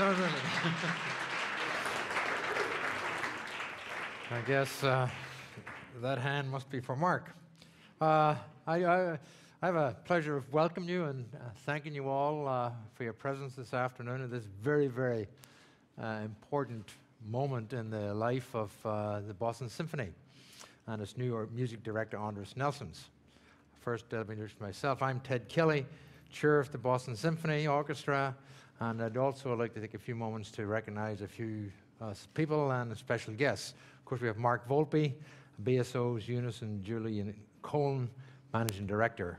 I guess that hand must be for Mark. I have a pleasure of welcoming you and thanking you all for your presence this afternoon at this very, very important moment in the life of the Boston Symphony and its new music director, Andris Nelsons. First, let me introduce myself. I'm Ted Kelly, chair of the Boston Symphony Orchestra, and I'd also like to take a few moments to recognize a few people and special guests. Of course, we have Mark Volpe, BSO's Jonas and Julian Cohen, managing director.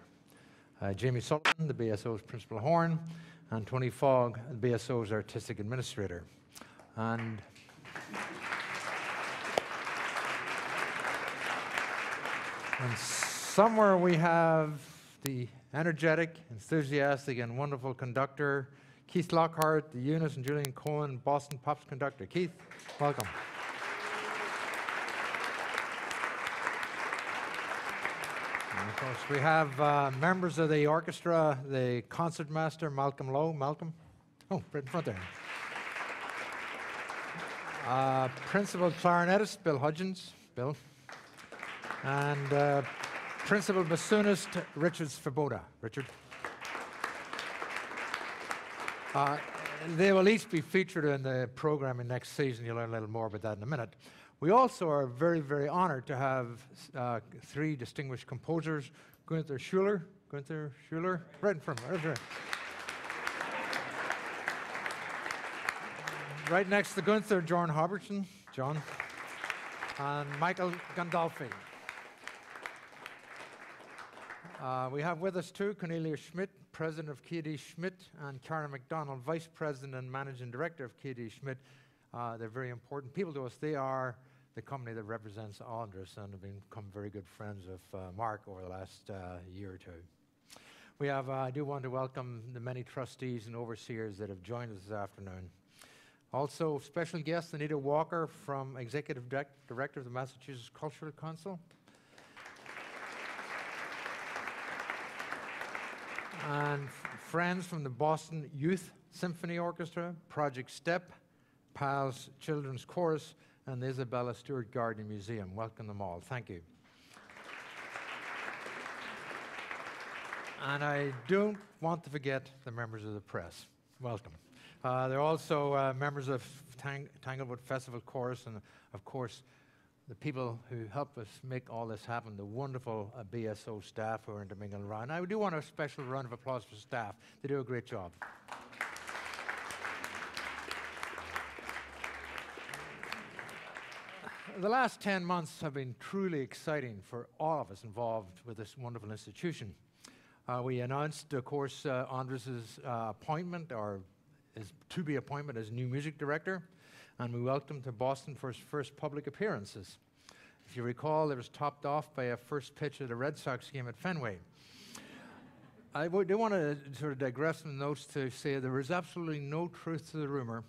Jamie Sullivan, the BSO's principal horn, and Tony Fogg, the BSO's artistic administrator. And somewhere we have the energetic, enthusiastic, and wonderful conductor, Keith Lockhart, the Jonas and Julian Cohen Boston Pops conductor. Keith, welcome. And of course, we have members of the orchestra, the concertmaster, Malcolm Lowe. Malcolm? Oh, right in front there. Principal clarinetist, Bill Hudgens. Bill. And principal bassoonist, Richard Svoboda. Richard. They will each be featured in the program in next season. You'll learn a little more about that in a minute. We also are very, very honored to have three distinguished composers, Gunther Schuller, right in front of me. Right next to Gunther, John Robertson, John, and Michael Gandolfi. We have with us too Cornelia Schmidt, president of K.D. Schmidt, and Karen McDonald, vice president and managing director of K.D. Schmidt. They're very important people to us. They are the company that represents Andris and have become very good friends of Mark over the last year or two. We have, I do want to welcome the many trustees and overseers that have joined us this afternoon. Also, special guest Anita Walker, from executive director of the Massachusetts Cultural Council. And friends from the Boston Youth Symphony Orchestra, Project STEP, PALS Children's Chorus, and the Isabella Stewart Gardner Museum. Welcome them all. Thank you. And I don't want to forget the members of the press. Welcome. They're also members of Tanglewood Festival Chorus, and of course, the people who help us make all this happen, the wonderful BSO staff who are intermingling around. I do want a special round of applause for staff. They do a great job. The last 10 months have been truly exciting for all of us involved with this wonderful institution. We announced, of course, Andris's appointment, or his to-be appointment as new music director, and we welcomed him to Boston for his first public appearances. If you recall, it was topped off by a first pitch at a Red Sox game at Fenway. I do want to sort of digress from the notes to say there is absolutely no truth to the rumor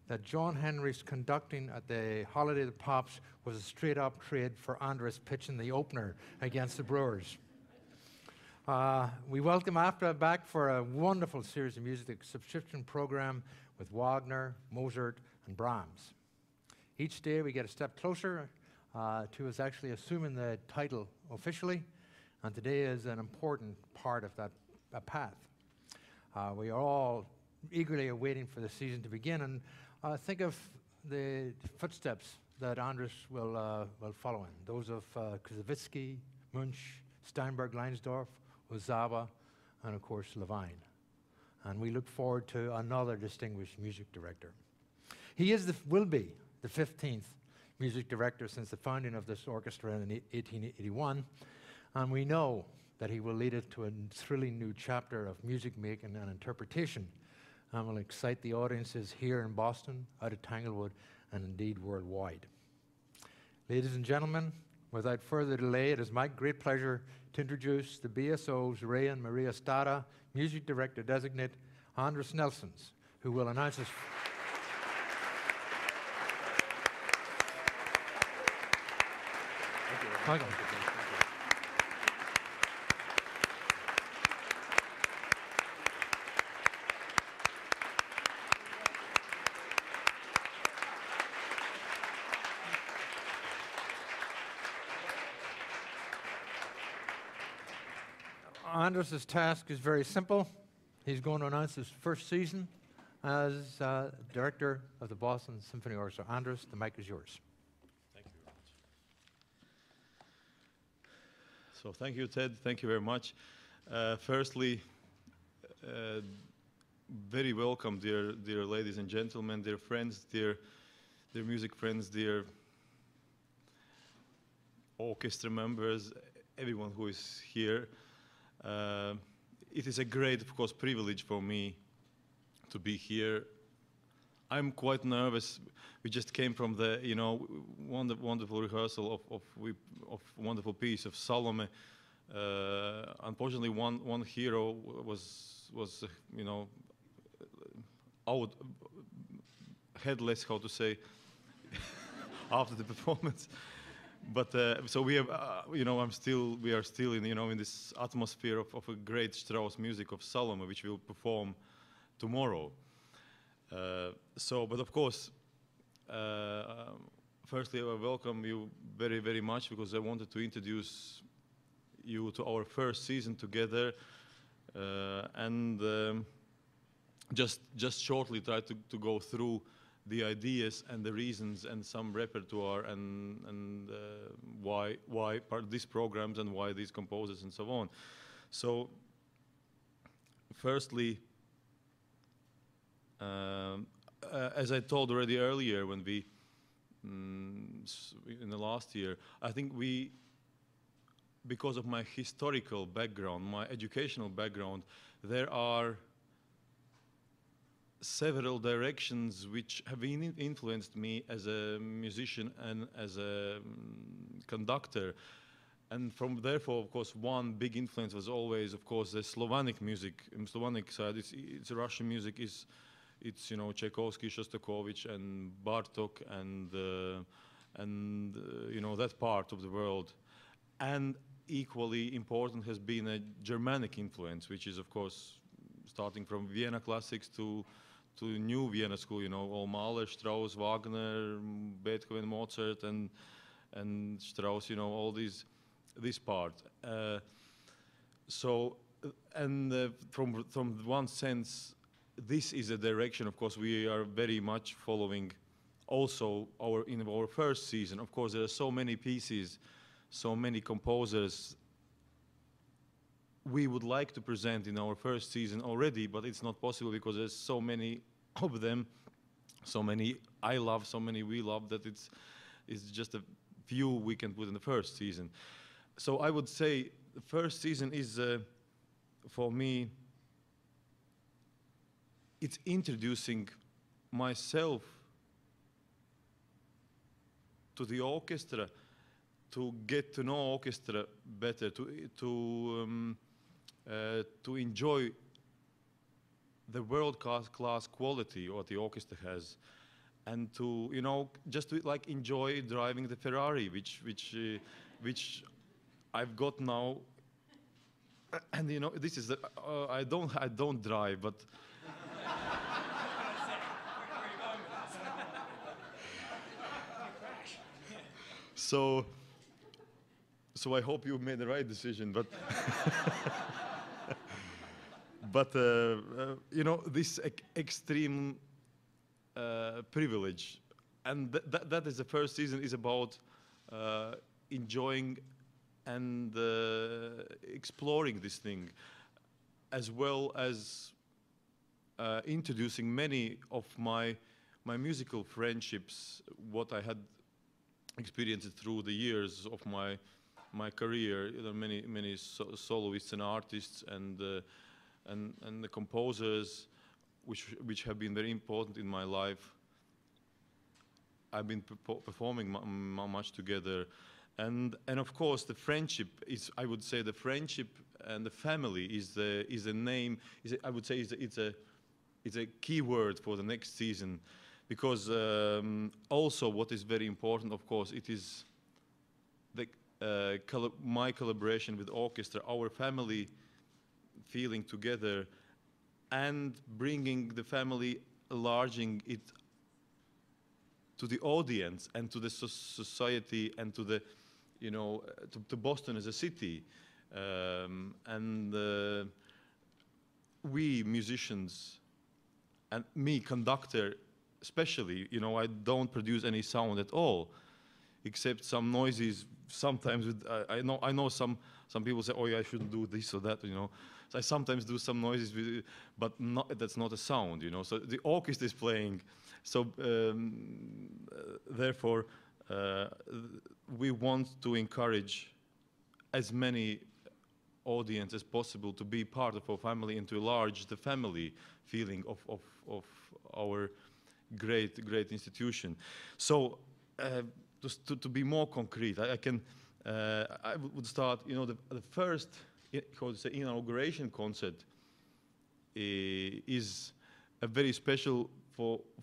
that John Henry's conducting at the Holiday of the Pops was a straight-up trade for Andris pitching the opener against the Brewers. We welcome after back for a wonderful series of music subscription program with Wagner, Mozart, and Brahms. Each day we get a step closer to us actually assuming the title officially, and today is an important part of that path. We are all eagerly awaiting for the season to begin, and think of the footsteps that Andris will follow in. Those of Koussevitzky, Munch, Steinberg, Leinsdorf, Ozawa, and of course Levine. And we look forward to another distinguished music director. He will be the 15th music director since the founding of this orchestra in 1881, and we know that he will lead it to a thrilling new chapter of music making and interpretation, and will excite the audiences here in Boston, out of Tanglewood, and indeed worldwide. Ladies and gentlemen, without further delay, it is my great pleasure to introduce the BSO's Ray and Maria Stada Music Director Designate, Andris Nelsons, who will announce his... Thank you. Andris's task is very simple. He's going to announce his first season as director of the Boston Symphony Orchestra. Andris, the mic is yours. Thank you very much. So thank you, Ted. Thank you very much. Firstly, very welcome, dear ladies and gentlemen, dear friends, dear music friends, dear orchestra members, everyone who is here. It is a great, of course, privilege for me to be here. I'm quite nervous. We just came from the, wonderful rehearsal of wonderful piece of Salome. Unfortunately, one hero was out, headless, how to say, after the performance. But so we have, we are still in, in this atmosphere of a great Strauss music of Salome, which we'll perform tomorrow. But of course, firstly, I welcome you very, very much because I wanted to introduce you to our first season together, and just shortly try to go through the ideas and the reasons and some repertoire and why these programs and why these composers and so on. So, firstly, as I told already earlier when we in the last year, I think because of my historical background, my educational background, there are several directions which have influenced me as a musician and as a conductor. And therefore, of course, one big influence was always, of course, the Slavonic music. In Slavonic side, it's Russian music. It's Tchaikovsky, Shostakovich, and Bartók, and that part of the world. And equally important has been a Germanic influence, which is, of course, starting from Vienna classics to new Vienna school, all Mahler, Strauss, Wagner, Beethoven, Mozart, and Strauss, all this part. From one sense, this is a direction, of course, we are very much following. Also, in our first season, of course, there are so many pieces, so many composers we would like to present in our first season already, but it's not possible because there's so many of them, so many I love, so many we love, that it's just a few we can put in the first season. So I would say the first season is, for me, it's introducing myself to the orchestra, to get to know orchestra better, to enjoy the world-class quality what the orchestra has, and to just to enjoy driving the Ferrari, which I've got now, and this is I don't drive, but so I hope you made the right decision, but but this extreme privilege, and that is the first season is about enjoying and exploring this thing, as well as introducing many of my musical friendships, what I had experienced through the years of my career. There are many soloists and artists and the composers which have been very important in my life. I've been performing much together, and of course the friendship is, I would say, the friendship and the family is a name. I would say it's a key word for the next season, because also what is very important, of course, it is my collaboration with orchestra, our family feeling together, and bringing the family, enlarging it to the audience and to the society and to the, to Boston as a city. And we musicians, and me conductor especially, you know, I don't produce any sound at all, except some noises. Sometimes with, I know some people say, oh yeah, I shouldn't do this or that, you know. So I sometimes do some noises, but that's not a sound, you know. So the orchestra is playing. So therefore, we want to encourage as many audience as possible to be part of our family and to enlarge the family feeling of our great institution. So to be more concrete, I would start, you know, the first, how to say, inauguration concert is a very special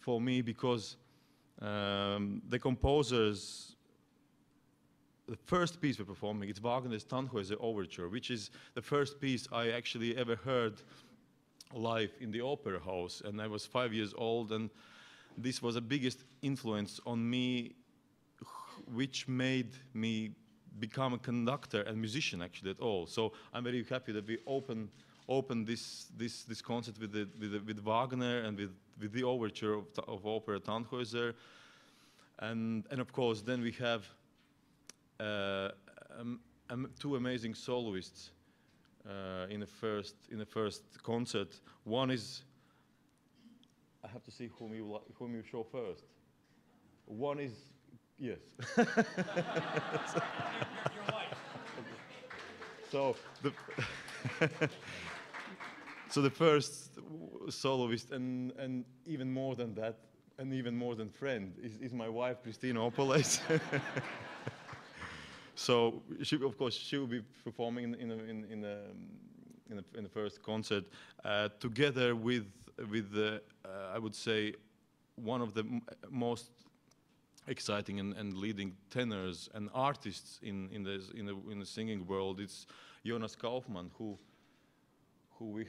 for me, because the composers, the first piece we're performing, it's Wagner's Tannhäuser Overture, which is the first piece I actually ever heard live in the opera house, and I was 5 years old, and this was the biggest influence on me, which made me become a conductor and musician actually at all. So I'm very happy that we open this concert with Wagner and with the overture of opera Tannhäuser, and of course then we have two amazing soloists in the first concert. One is, I have to see whom you show first. One is, yes. Your wife. So the first soloist, and even more than that, and even more than friend, is my wife, Kristīne Opolais-the. So of course she will be performing in the first concert together with I would say one of the most exciting and leading tenors and artists in the singing world. It's Jonas Kaufmann, who we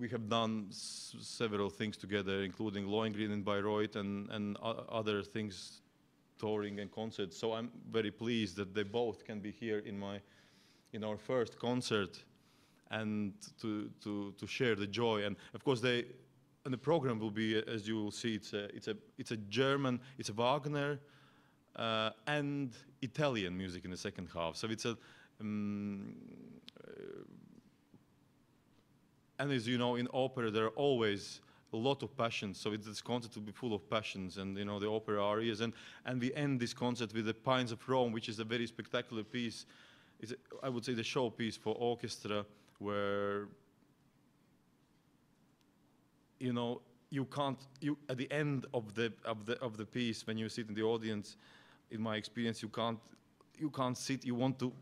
have done several things together, including Lohengrin and Bayreuth and other things, touring and concerts. So I'm very pleased that they both can be here in our first concert, and to share the joy. And of course and the program will be, as you will see, it's a German, it's a Wagner and Italian music in the second half. So it's and as you know, in opera there are always a lot of passions. So this concert will be full of passions, and you know, the opera arias, and we end this concert with the Pines of Rome, which is a very spectacular piece. It's I would say the showpiece for orchestra, where you know, at the end of the piece, when you sit in the audience, in my experience, you can't sit. You want to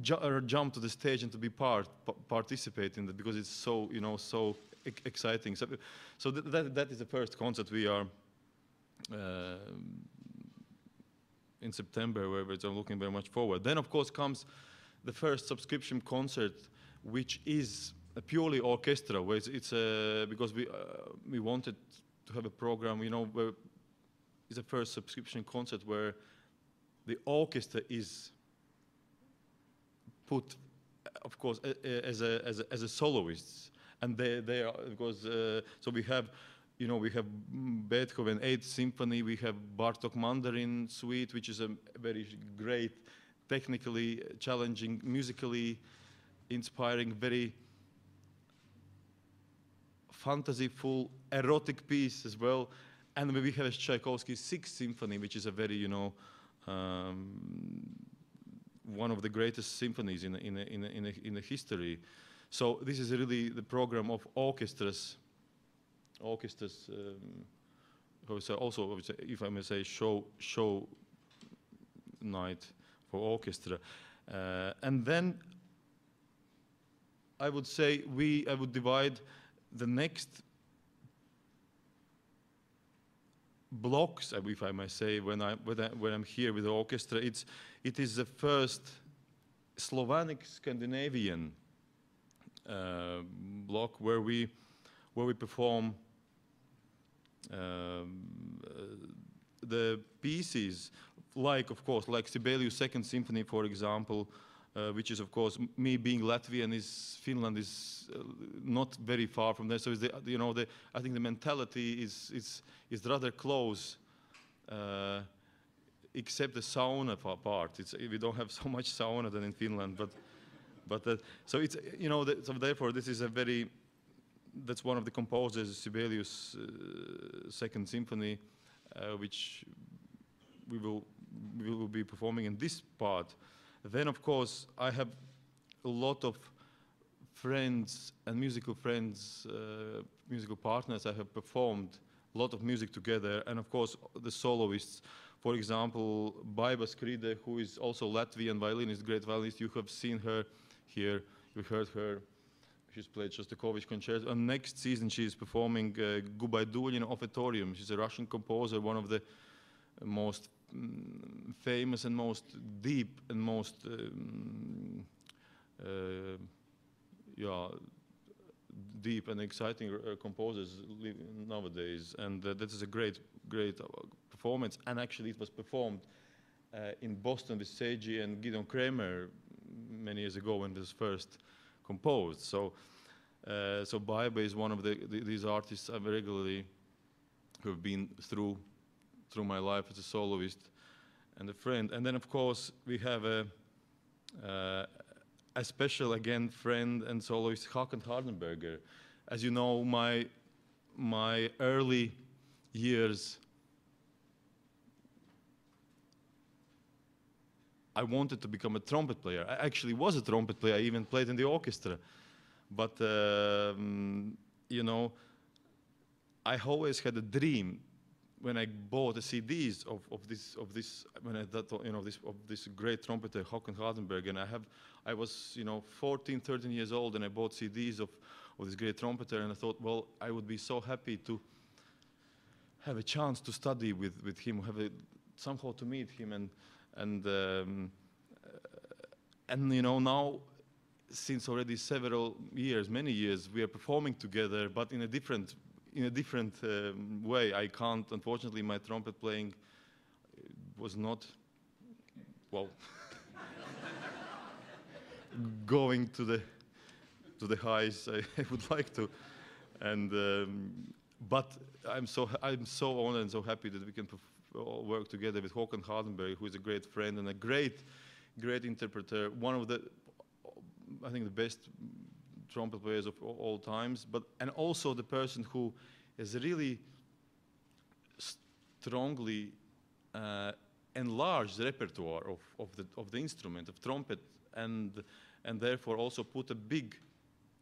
jump to the stage and to be participate in it, because it's so, you know, so exciting. So that is the first concert we are in September, where we're looking very much forward. Then of course comes the first subscription concert, which is a purely orchestral, where it's because we wanted to have a program, you know, where it's the first subscription concert where the orchestra is put, of course, as a soloists, and they are, because so we have, you know, we have Beethoven 8th Symphony, we have Bartók Mandarin Suite, which is a very great, technically challenging, musically inspiring, very fantasyful, erotic piece as well. And we have Tchaikovsky's 6th Symphony, which is a very, you know, one of the greatest symphonies in the history. So this is really the program of orchestras. Also, if I may say, show night for orchestra, and then I would say I would divide the next blocks, if I may say, when I'm here with the orchestra. It is the first Slavonic Scandinavian block where we perform the pieces like, of course, like Sibelius' Second Symphony, for example, which is, of course, me being Latvian, Finland is not very far from there. So, I think the mentality is rather close, except the sauna part. We don't have so much sauna than in Finland, so it's so therefore this is that's one of the composers, Sibelius' Second Symphony, which we will be performing in this part. Then, of course, I have a lot of friends and musical friends, musical partners. I have performed a lot of music together, and of course, the soloists. For example, Baiba Skride, who is also Latvian violinist, great violinist. You have seen her here. You heard her. She's played Shostakovich concerto. And next season, she is performing Gubaidulin Offertorium. She's a Russian composer, one of the most famous and most deep and most deep and exciting composers nowadays, and that is a great performance. And actually, it was performed in Boston with Seiji and Gideon Kramer many years ago when it was first composed. So Baiba is one of these artists I regularly have been through my life as a soloist and a friend. And then, of course, we have a special, again, friend and soloist, Håkan Hardenberger. As you know, my early years, I wanted to become a trumpet player. I actually was a trumpet player. I even played in the orchestra. But, I always had a dream when I bought the CDs of this great trumpeter Håkan Hardenberg, and I was 14, 13 years old, and I bought CDs of this great trumpeter, and I thought, well, I would be so happy to have a chance to study with him, somehow to meet him, and now, since already many years, we are performing together, but in a different way. I can't, unfortunately, my trumpet playing was not, well, going to the highs I would like to, and but I'm so honored and so happy that we can all work together with Håkan Hardenberg, who is a great friend and a great interpreter, one of I think the best trumpet players of all times, and also the person who has really strongly enlarged the repertoire of the instrument of trumpet, and therefore also put a big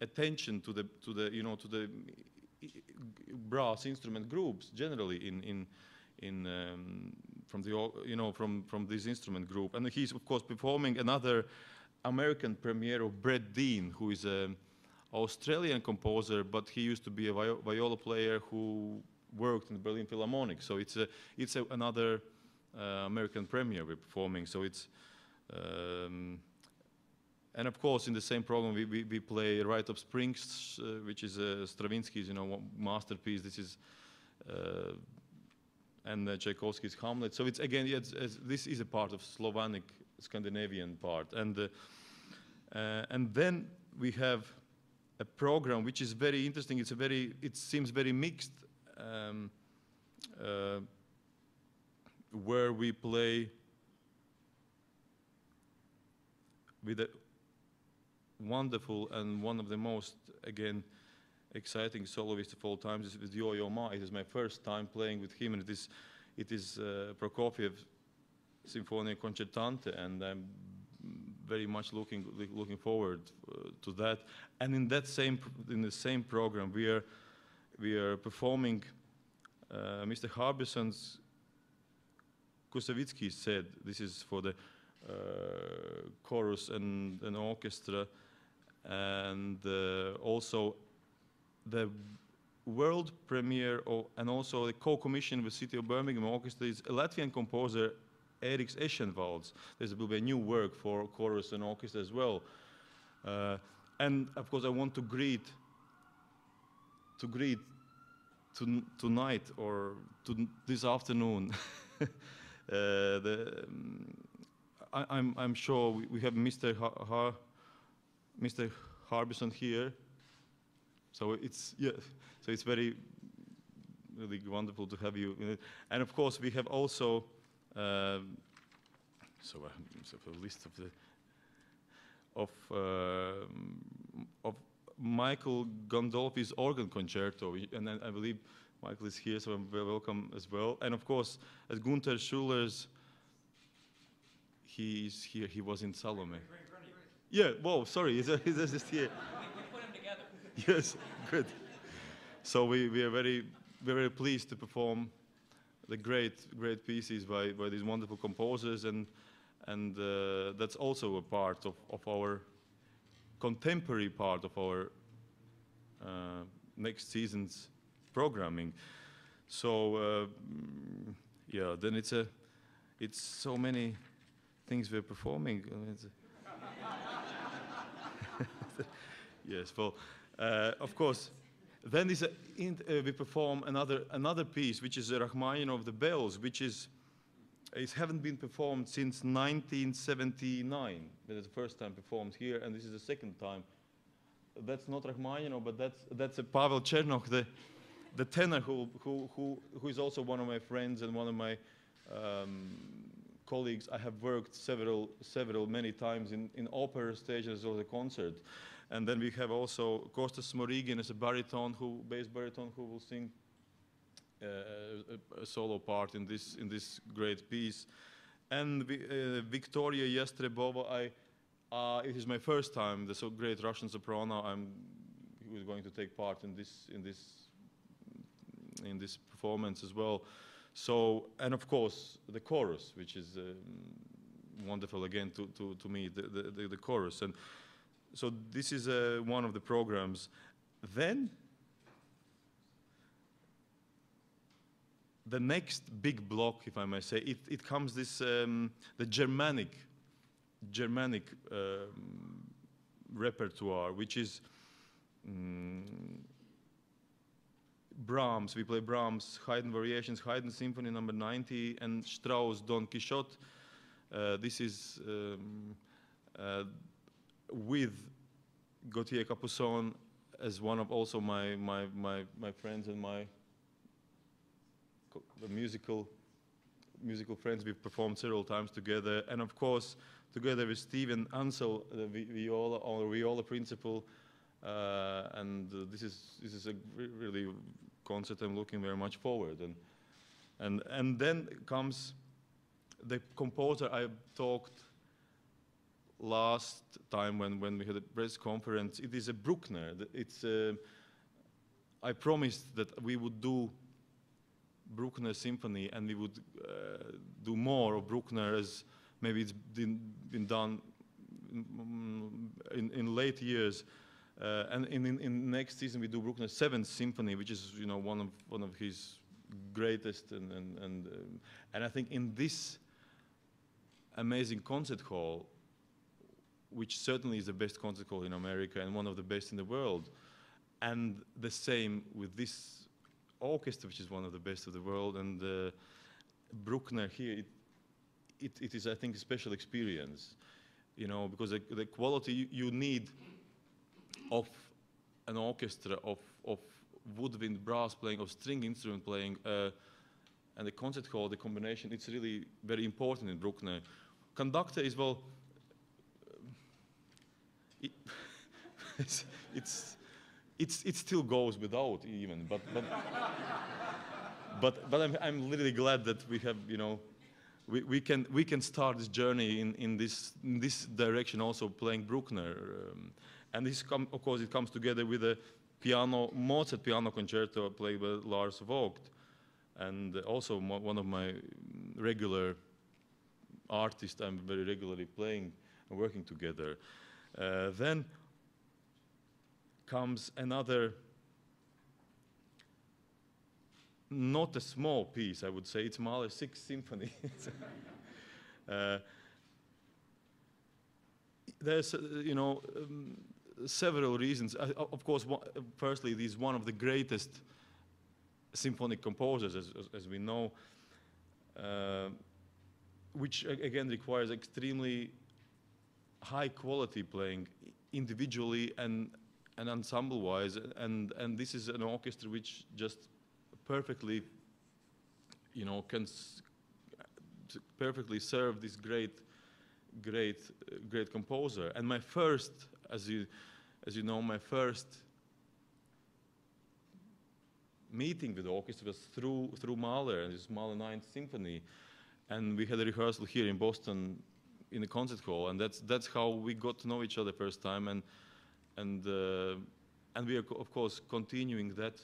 attention to the brass instrument groups generally from this instrument group. And he's of course performing another American premiere of Brett Dean, who is an Australian composer, but he used to be a viola player who worked in the Berlin Philharmonic. So it's another American premiere we're performing. So it's and of course in the same program we play Rite of Springs, which is Stravinsky's masterpiece. This is and Tchaikovsky's Hamlet. So it's again this is a part of Slavonic Scandinavian part, and then we have a program which is very interesting. It seems very mixed, where we play with a wonderful and one of the most, again, exciting soloists of all time. This is Yo-Yo Ma. It is my first time playing with him, and it is Prokofiev Sinfonia Concertante, and I'm very much looking forward to that. And in the same program, we are performing Mr. Harbison's Kusavitsky said. This is for the chorus and an orchestra, and also the world premiere and also the co-commission with City of Birmingham Orchestra is a Latvian composer, Eriks Eschenwalds. There will be a new work for chorus and orchestra as well. And of course I want to greet tonight or this afternoon I'm sure we have Mr. Mr. Harbison here, so it's so it's very really wonderful to have you. And of course, we have also so a list of Michael Gondolfi's organ concerto, and I believe Michael is here, so I'm very welcome as well. And of course, as Gunther Schuller's, he is here. He was in Salome. Yeah. Whoa. Sorry. He's just here. We put them together. Yes. Good. So we are very pleased to perform the great pieces by these wonderful composers, and that's also a part of our contemporary part of our next season's programming. So yeah, then it's so many things we're performing. Yes, well, of course. Then we perform another piece, which is Rachmaninoff the Bells, which it haven't been performed since 1979. That is the first time performed here, and this is the second time. That's not Rachmaninoff, but that's a Pavel Chernokh, the tenor who is also one of my friends and one of my colleagues. I have worked many times in opera stage as well as a concert. And then we have also Kostas Smorigin as a bass baritone, who will sing a solo part in this great piece. And Victoria Yastrebova, it is my first time. The great Russian soprano, who is going to take part in this performance as well. So, and of course the chorus, which is wonderful again to me, the chorus. And so this is one of the programs. Then the next big block, if I may say, it comes the Germanic repertoire, which is Brahms. We play Brahms, Haydn Variations, Haydn Symphony No. 90, and Strauss Don Quixote. This is with Gauthier Capuçon as one of also my friends and my musical friends. We've performed several times together, and of course together with Steven Ansel, the viola principal, and this is a really concert I'm looking very much forward. And then comes the composer I talked last time when we had a press conference. It is a Bruckner. I promised that we would do Bruckner symphony, and we would do more of Bruckner, as maybe it's been done in late years. And in next season we do Bruckner's 7th Symphony, which is one of his greatest, and I think in this amazing concert hall, which certainly is the best concert hall in America and one of the best in the world, and the same with this orchestra, which is one of the best of the world, and Bruckner here, it is, I think, a special experience, because the quality you need of an orchestra, of woodwind, brass playing, of string instrument playing, and the concert hall, the combination, it's really very important in Bruckner. Conductor is, well, it still goes without even, but I'm literally glad that we have, we can start this journey in this direction, also playing Bruckner, and of course it comes together with a Mozart piano concerto played by Lars Vogt, and also one of my regular artists I'm very regularly playing and working together. Then comes another, not a small piece, I would say. It's Mahler's 6th Symphony. There's, several reasons. Of course, firstly, he's one of the greatest symphonic composers, as we know. which again requires extremely high quality playing individually and ensemble-wise, and this is an orchestra which just perfectly, can perfectly serve this great composer. And my first, as you know, my first meeting with the orchestra was through Mahler and his Mahler Ninth Symphony, and we had a rehearsal here in Boston in the concert hall, and that's how we got to know each other first time, and we are of course continuing that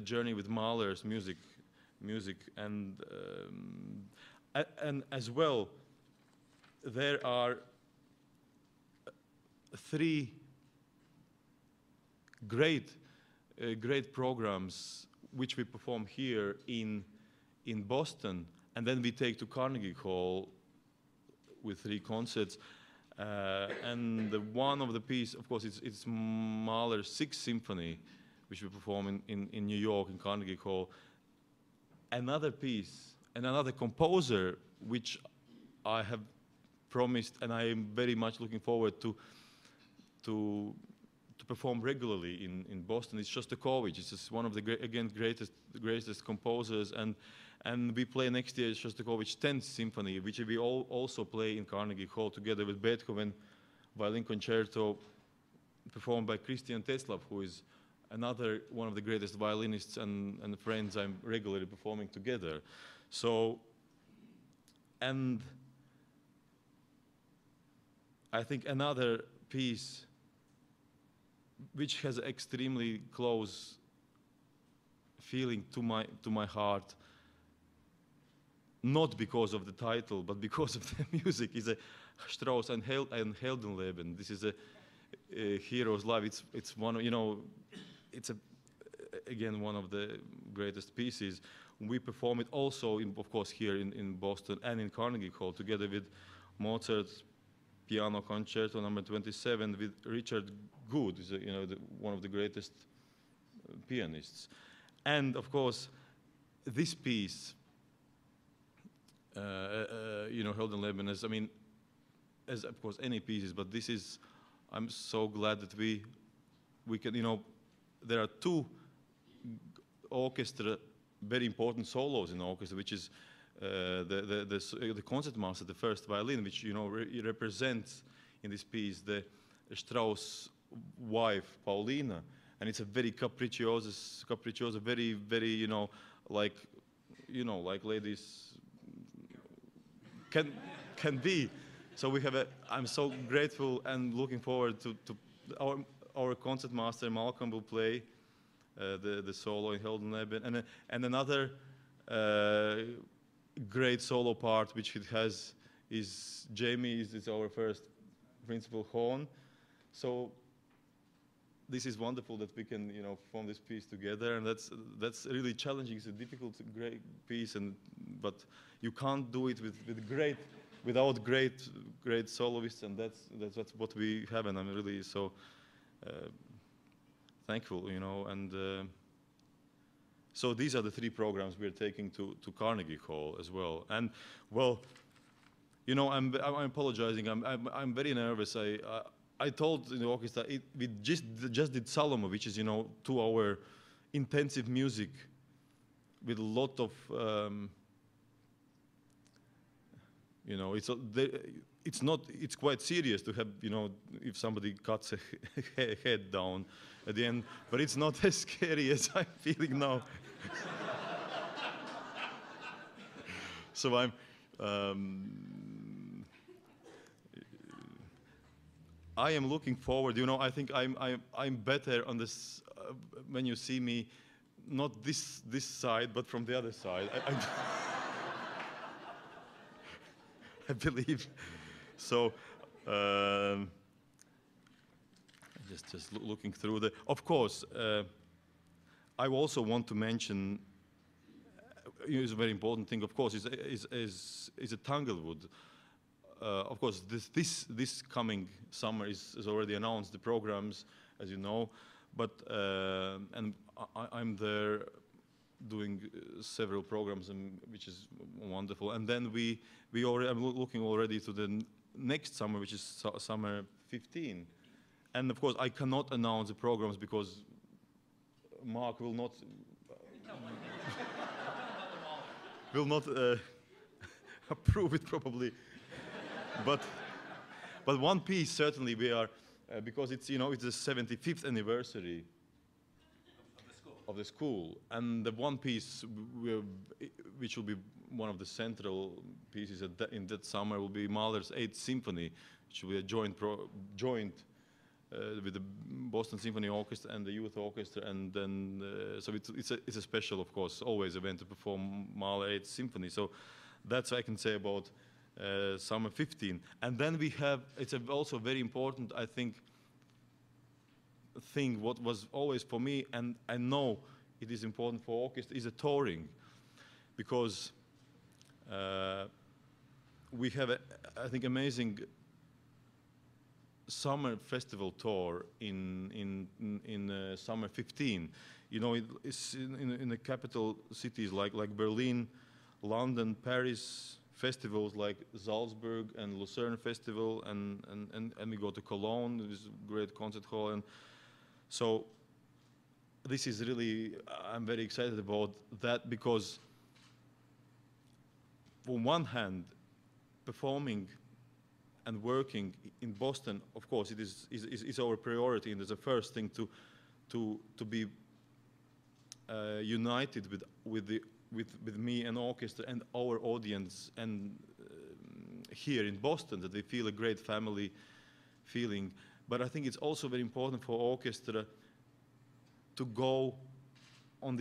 journey with Mahler's music, and as well there are three great programs which we perform here in Boston, and then we take to Carnegie Hall with 3 concerts. And one of the piece, of course, it's Mahler's Sixth Symphony, which we perform in New York in Carnegie Hall. Another piece and another composer which I have promised, and I am very much looking forward to perform regularly in Boston. It's Shostakovich. It's just one of the greatest composers, and we play next year Shostakovich's 10th Symphony, which we also play in Carnegie Hall together with Beethoven Violin Concerto, performed by Christian Tetzlaff, who is another one of the greatest violinists and friends I'm regularly performing together. So, and I think another piece which has extremely close feeling to my heart, not because of the title, but because of the music, is a Strauss and Heldenleben. This is a hero's life. It's one of, it's again one of the greatest pieces. We perform it also of course here in Boston and in Carnegie Hall together with Mozart's Piano Concerto Number 27 with Richard Good, is one of the greatest pianists. And of course, this piece, Heldenleben, as of course any pieces, but this is, I'm so glad that we can, there are 2 orchestra, very important solos in the orchestra, which is the concertmaster, the first violin, which represents in this piece the Strauss' wife Paulina, and it's a very capriccioso, very like ladies can be. So we have I'm so grateful and looking forward to our concertmaster Malcolm will play the solo in Heldenleben, and another great solo part which it has is Jamie is our first principal horn. So this is wonderful that we can form this piece together, and that's really challenging. It's a difficult, great piece, but you can't do it without great soloists, and that's what we have, and I'm really so thankful, and so these are the 3 programs we're taking to Carnegie Hall as well. And well, I'm apologizing. I'm very nervous. I told the orchestra we just did Salome, which is 2-hour intensive music with a lot of it's quite serious to have if somebody cuts a head down at the end, but it's not as scary as I'm feeling now. So I am looking forward. I think I'm better on this when you see me, not this side, but from the other side. I believe. So just looking through of course, I also want to mention. Is a very important thing. Of course, is a Tanglewood. Of course, this coming summer is already announced, the programs, as you know. But and I'm there doing several programs, and which is wonderful. And then we already, I'm looking already to the next summer, which is summer 15. And of course, I cannot announce the programs because Mark will not will not approve it probably. but one piece certainly we are because it's it's the 75th anniversary of the school, and the one piece which will be one of the central pieces in that summer will be Mahler's 8th Symphony, which will be a joint with the Boston Symphony Orchestra and the Youth Orchestra, and then so it's a special, of course, always event to perform Mahler 8th Symphony. So that's what I can say about summer 15. And then we have, it's also very important, I think, thing what was always for me, and I know it is important for orchestra, is a touring, because we have I think amazing summer festival tour in summer 15. It's in the capital cities like Berlin, London, Paris, festivals like Salzburg and Lucerne Festival, and we go to Cologne, this great concert hall, and so this is really, I'm very excited about that, because on one hand, performing and working in Boston, of course, it is our priority, and it's the first thing to be united with me and orchestra and our audience, and here in Boston, that they feel a great family feeling. But I think it's also very important for orchestra to go on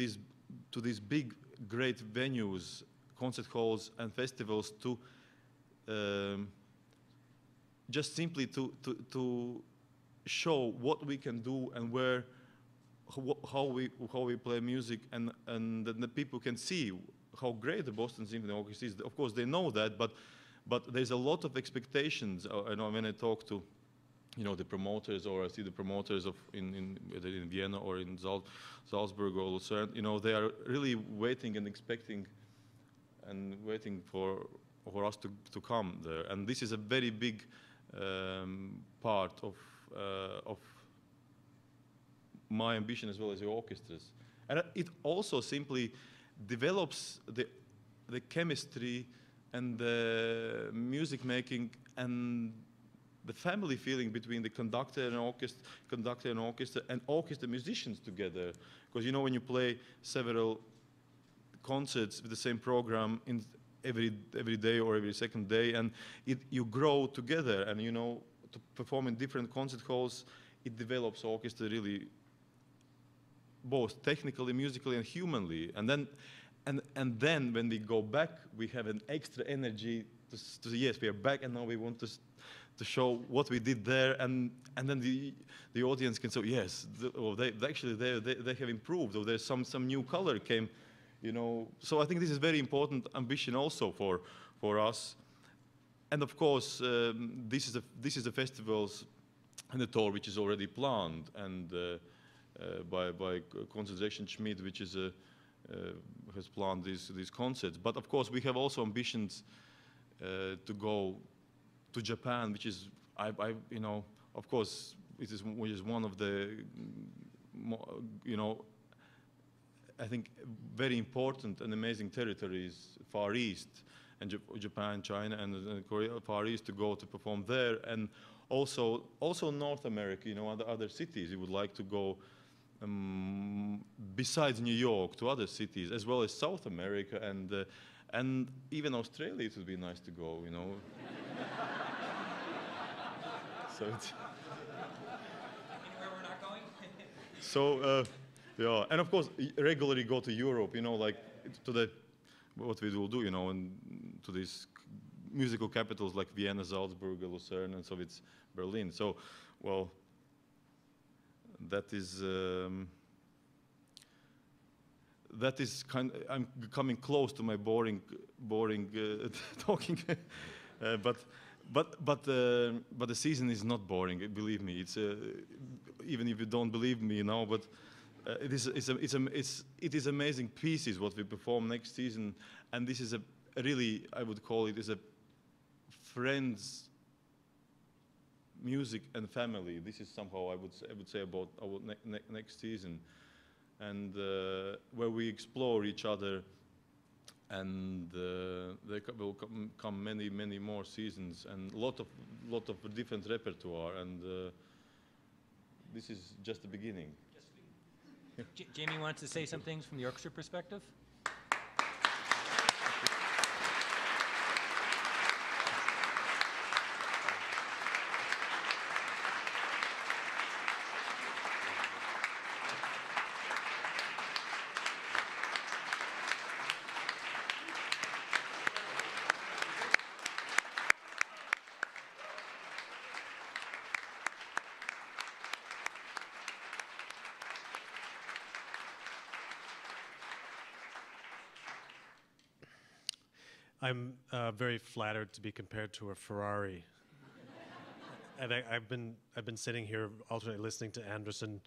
to these big, great venues, concert halls and festivals, to just simply to show what we can do and how we play music, and then the people can see how great the Boston Symphony Orchestra is. Of course, they know that, but there's a lot of expectations. When I talk to the promoters, or I see the promoters in Vienna or in Salzburg or Lucerne, they are really waiting and expecting and waiting for us to come there. And this is a very big part of my ambition, as well as the orchestra's. And it also simply develops the chemistry and the music making and the family feeling between the conductor and orchestra and orchestra musicians together. Because when you play several concerts with the same program in every day or every second day, and you grow together, and to perform in different concert halls, it develops orchestra really both technically, musically, and humanly. And then when we go back, we have an extra energy to say, yes, we are back, and now we want to show what we did there, and then the audience can say, yes, they have improved, or there's some new color came. So I think this is very important ambition also for us. And of course, this is the festivals and the tour which is already planned, and by Concentration Schmidt, which is has planned these concerts. But of course, we have also ambitions to go to Japan, which is of course, which is one of the I think very important and amazing territories, Far East, and Japan, China, and Korea, Far East, to go to perform there, and also North America, other cities. You would like to go besides New York to other cities, as well as South America, and even Australia. It would be nice to go, So it's anywhere we're not going. so. Yeah, and of course, regularly go to Europe, like to what we will do, and to these musical capitals like Vienna, Salzburg, Lucerne, and so it's Berlin. So, well, that is I'm coming close to my boring talking, but the season is not boring. Believe me, it's even if you don't believe me now, but it is amazing pieces what we perform next season, and this is a really, I would call it, is a friends music and family. This is somehow I would say about our next season, and where we explore each other, and there will come many more seasons, and lot of different repertoire, and this is just the beginning. Jamie wants to say some things from the orchestra perspective. I'm very flattered to be compared to a Ferrari. And I've been sitting here alternately listening to Andris and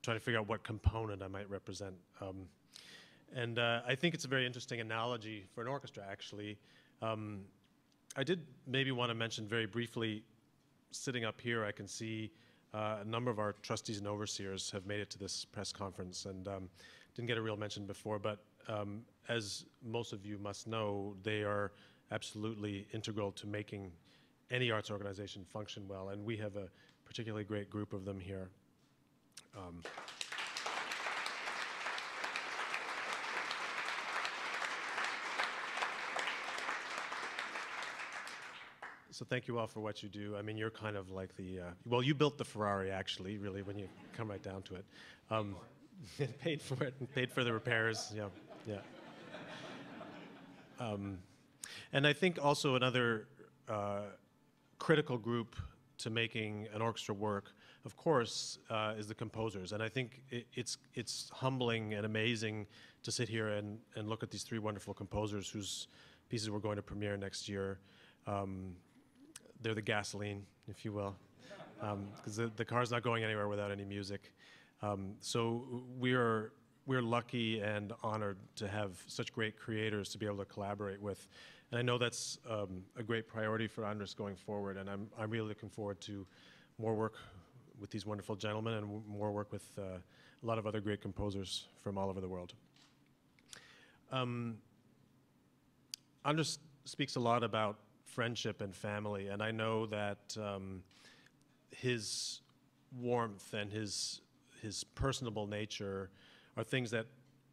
trying to figure out what component I might represent. I think it's a very interesting analogy for an orchestra, actually. I did maybe want to mention very briefly, sitting up here, I can see a number of our trustees and overseers have made it to this press conference, and didn't get a real mention before, but as most of you must know, they are absolutely integral to making any arts organization function well, and we have a particularly great group of them here. So thank you all for what you do. I mean, you're kind of like the, well, you built the Ferrari, actually, really, when you come right down to it. Paid for it and paid for the repairs, yeah. And I think also another critical group to making an orchestra work, of course, is the composers. And I think it's humbling and amazing to sit here and look at these three wonderful composers whose pieces we're going to premiere next year. They're the gasoline, if you will, because the car's not going anywhere without any music. So we're lucky and honored to have such great creators to be able to collaborate with. And I know that's a great priority for Andris going forward, and I'm really looking forward to more work with these wonderful gentlemen and more work with a lot of other great composers from all over the world. Andris speaks a lot about friendship and family, and I know that his warmth and his personable nature are things that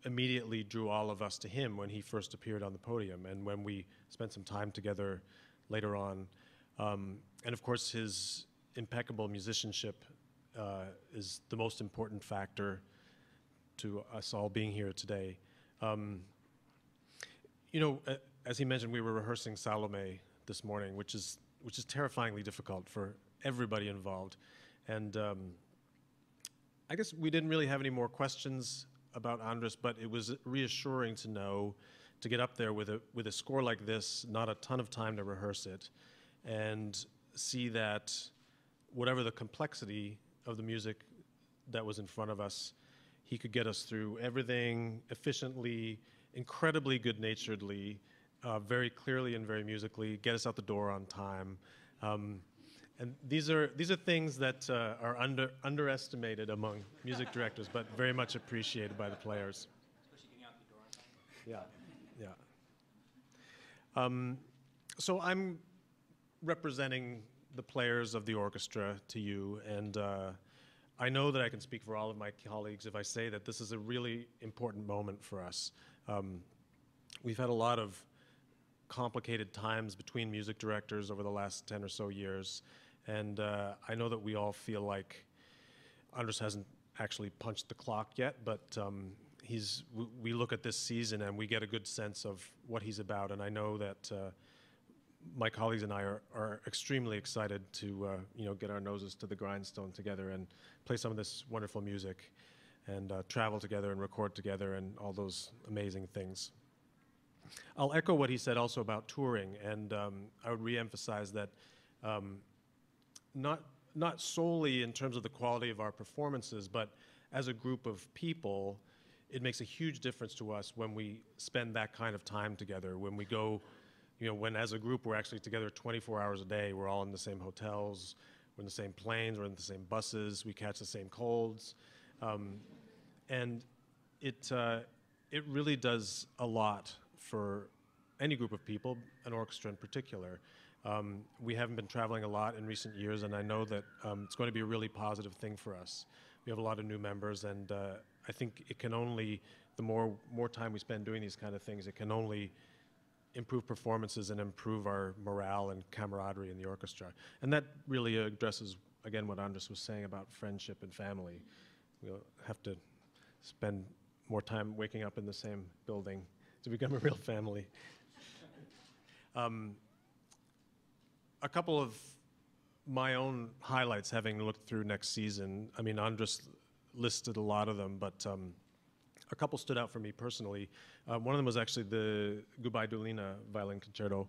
immediately drew all of us to him when he first appeared on the podium and when we spent some time together later on. And of course, his impeccable musicianship is the most important factor to us all being here today. You know, as he mentioned, we were rehearsing Salome this morning, which is terrifyingly difficult for everybody involved. And I guess we didn't really have any more questions about Andris, but it was reassuring to know, to get up there with a score like this, not a ton of time to rehearse it, and see that whatever the complexity of the music that was in front of us, he could get us through everything efficiently, incredibly good-naturedly, very clearly and very musically, get us out the door on time. And these are things that are underestimated among music directors, but very much appreciated by the players. Especially getting out the door on time. Yeah. So I'm representing the players of the orchestra to you, and I know that I can speak for all of my colleagues if I say that this is a really important moment for us. We've had a lot of complicated times between music directors over the last 10 or so years. And I know that we all feel like Andris hasn't actually punched the clock yet, but we look at this season and we get a good sense of what he's about. And I know that my colleagues and I are extremely excited to get our noses to the grindstone together and play some of this wonderful music and travel together and record together and all those amazing things. I'll echo what he said also about touring, and I would re-emphasize that not solely in terms of the quality of our performances, but as a group of people, it makes a huge difference to us when we spend that kind of time together, when we go, when as a group we're actually together 24 hours a day, we're all in the same hotels, we're in the same planes, we're in the same buses, we catch the same colds. And it really does a lot for any group of people, an orchestra in particular. We haven't been traveling a lot in recent years, and I know that it's going to be a really positive thing for us. We have a lot of new members, and I think it can only, the more time we spend doing these kind of things, it can only improve performances and improve our morale and camaraderie in the orchestra. And that really addresses, again, what Andris was saying about friendship and family. We'll have to spend more time waking up in the same building to become a real family. A couple of my own highlights, having looked through next season, I mean, Andris listed a lot of them, but a couple stood out for me personally. One of them was actually the Gubaidulina Violin Concerto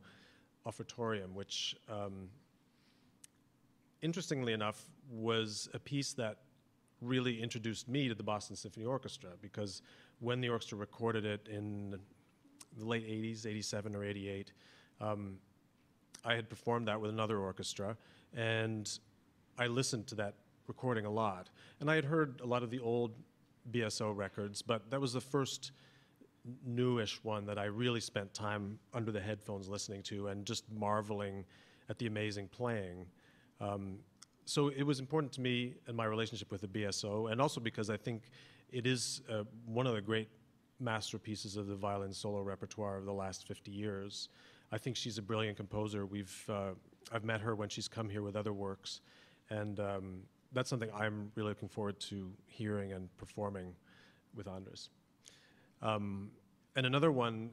Offertorium, which, interestingly enough, was a piece that really introduced me to the Boston Symphony Orchestra, because when the orchestra recorded it in the late 80s, 87 or 88, I had performed that with another orchestra, and I listened to that recording a lot. And I had heard a lot of the old BSO records, but that was the first newish one that I really spent time under the headphones listening to and just marveling at the amazing playing. So it was important to me in my relationship with the BSO, and also because I think it is one of the great masterpieces of the violin solo repertoire of the last 50 years. I think she's a brilliant composer. I've met her when she's come here with other works, and that's something I'm really looking forward to hearing and performing with Andris. And another one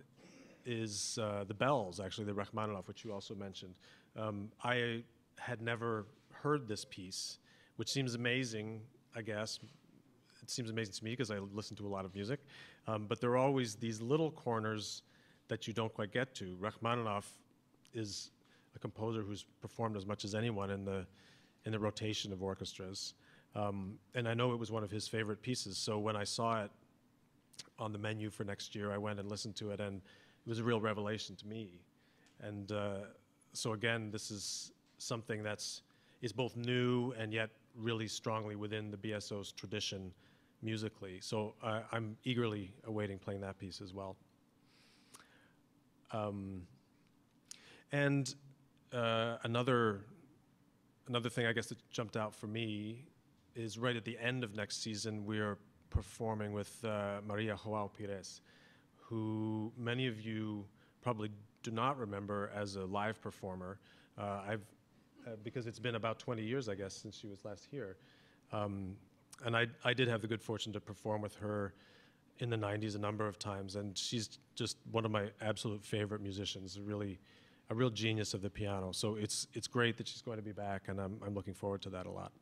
is the bells, actually, the Rachmaninoff, which you also mentioned. I had never heard this piece, which seems amazing, I guess. It seems amazing to me because I listen to a lot of music, but there are always these little corners that you don't quite get to. Rachmaninoff is a composer who's performed as much as anyone in the rotation of orchestras, and I know it was one of his favorite pieces. So when I saw it on the menu for next year, I went and listened to it, and it was a real revelation to me. And so again, this is something is both new and yet really strongly within the BSO's tradition musically. So I'm eagerly awaiting playing that piece as well. And another thing I guess that jumped out for me is right at the end of next season, we're performing with Maria João Pires, who many of you probably do not remember as a live performer. Because it's been about 20 years, I guess, since she was last here. And I did have the good fortune to perform with her in the 90s a number of times, and she's just one of my absolute favorite musicians, a real genius of the piano. So it's great that she's going to be back, and I'm looking forward to that a lot.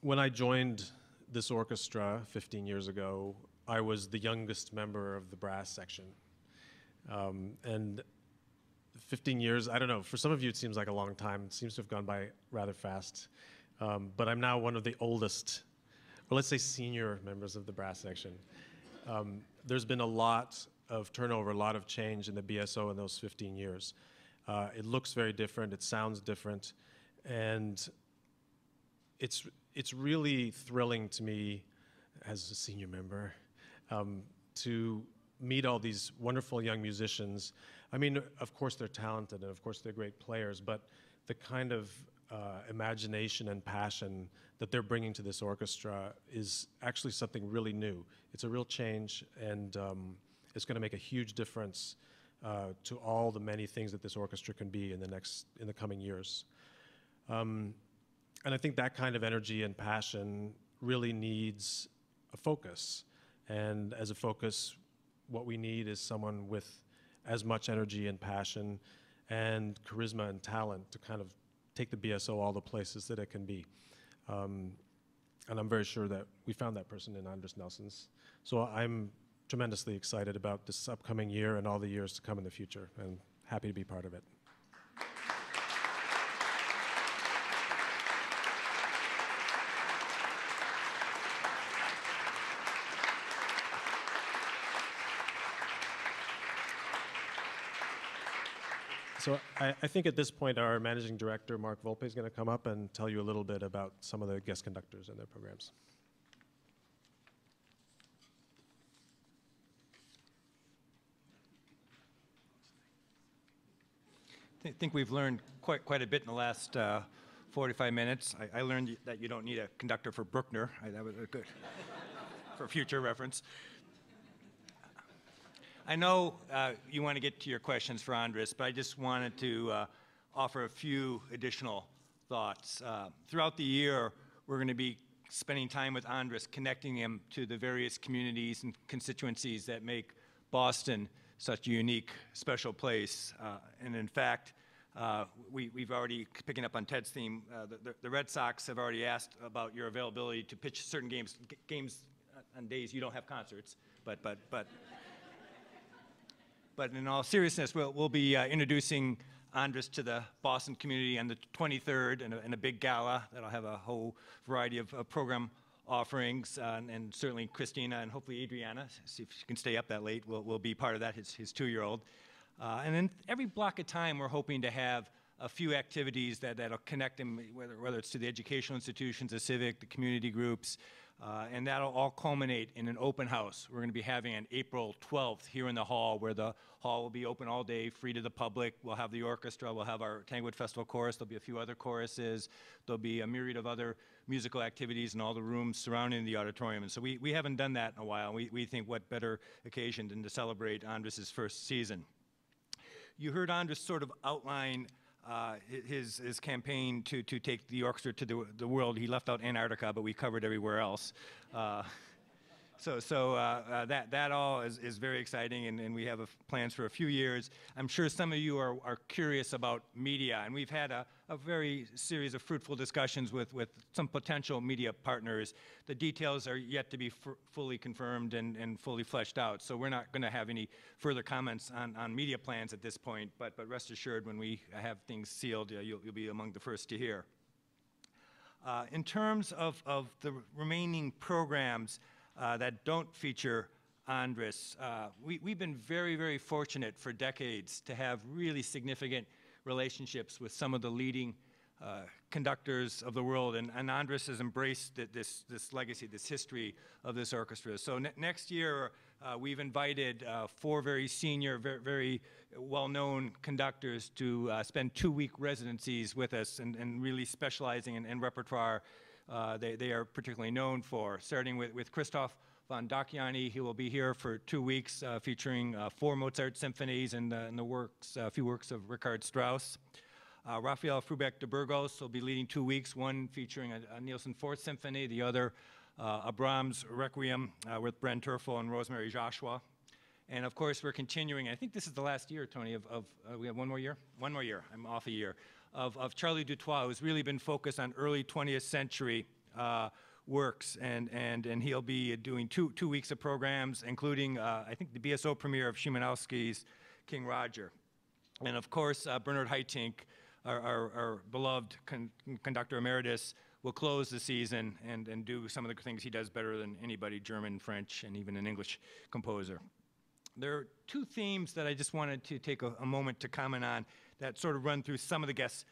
When I joined this orchestra 15 years ago, I was the youngest member of the brass section. And 15 years, I don't know, for some of you it seems like a long time. It seems to have gone by rather fast. But I'm now one of the oldest, or let's say senior members of the brass section. There's been a lot of turnover, a lot of change in the BSO in those 15 years. It looks very different, it sounds different, and it's really thrilling to me as a senior member to meet all these wonderful young musicians. I mean, of course they're talented and of course they're great players, but the kind of imagination and passion that they're bringing to this orchestra is actually something really new. It's a real change, and it's going to make a huge difference to all the many things that this orchestra can be in the coming years. And I think that kind of energy and passion really needs a focus. And as a focus, what we need is someone with as much energy and passion and charisma and talent to kind of take the BSO all the places that it can be. And I'm very sure that we found that person in Andris Nelsons. So I'm tremendously excited about this upcoming year and all the years to come in the future, and happy to be part of it. So I think at this point our managing director, Mark Volpe, is going to come up and tell you a little bit about some of the guest conductors and their programs. I think we've learned quite a bit in the last 45 minutes. I learned that you don't need a conductor for Bruckner. That was good for future reference. I know you want to get to your questions for Andris, but I just wanted to offer a few additional thoughts. Throughout the year, we're going to be spending time with Andris, connecting him to the various communities and constituencies that make Boston such a unique, special place. And in fact, we've already, picking up on Ted's theme, the Red Sox have already asked about your availability to pitch certain games on days you don't have concerts, but in all seriousness, we'll be introducing Andris to the Boston community on the 23rd in a big gala that'll have a whole variety of program offerings, and certainly Kristīne and hopefully Adriana, see if she can stay up that late, will be part of that, his 2-year-old. And then every block of time, we're hoping to have a few activities that'll connect him, whether it's to the educational institutions, the civic, the community groups, and that'll all culminate in an open house. We're going to be having on April 12th here in the hall, where the hall will be open all day, free to the public. We'll have the orchestra, we'll have our Tanglewood Festival chorus, there'll be a few other choruses, there'll be a myriad of other musical activities in all the rooms surrounding the auditorium. And so we haven't done that in a while. We think what better occasion than to celebrate Andris's first season. You heard Andris sort of outline his campaign to take the orchestra to the world. He left out Antarctica, but we covered everywhere else. That all is very exciting, and we have plans for a few years. I'm sure some of you are curious about media, and we've had a very series of fruitful discussions with some potential media partners. The details are yet to be fully confirmed and fully fleshed out, so we're not going to have any further comments on media plans at this point, but rest assured, when we have things sealed, you'll be among the first to hear. In terms of the remaining programs that don't feature Andris, we've been very, very fortunate for decades to have really significant relationships with some of the leading conductors of the world, and Andris has embraced this legacy, this history of this orchestra. So next year, we've invited 4 very senior, very well-known conductors to spend 2-week residencies with us and really specializing in repertoire they are particularly known for, starting with Christoph von Dokiani. He will be here for 2 weeks, featuring 4 Mozart symphonies and a few works of Richard Strauss. Raphael Frubeck de Burgos will be leading 2 weeks, one featuring a Nielsen 4th Symphony, the other a Brahms Requiem with Bren Terfel and Rosemary Joshua. And of course, we're continuing, I think this is the last year, Tony, we have one more year? One more year, I'm off a year, of Charlie Dutoit, who's really been focused on early 20th century works, and he'll be doing two weeks of programs, including, I think, the BSO premiere of Szymanowski's King Roger. And of course, Bernard Haitink, our beloved conductor emeritus, will close the season and do some of the things he does better than anybody, German, French, and even an English composer. There are 2 themes that I just wanted to take a moment to comment on that sort of run through some of the guest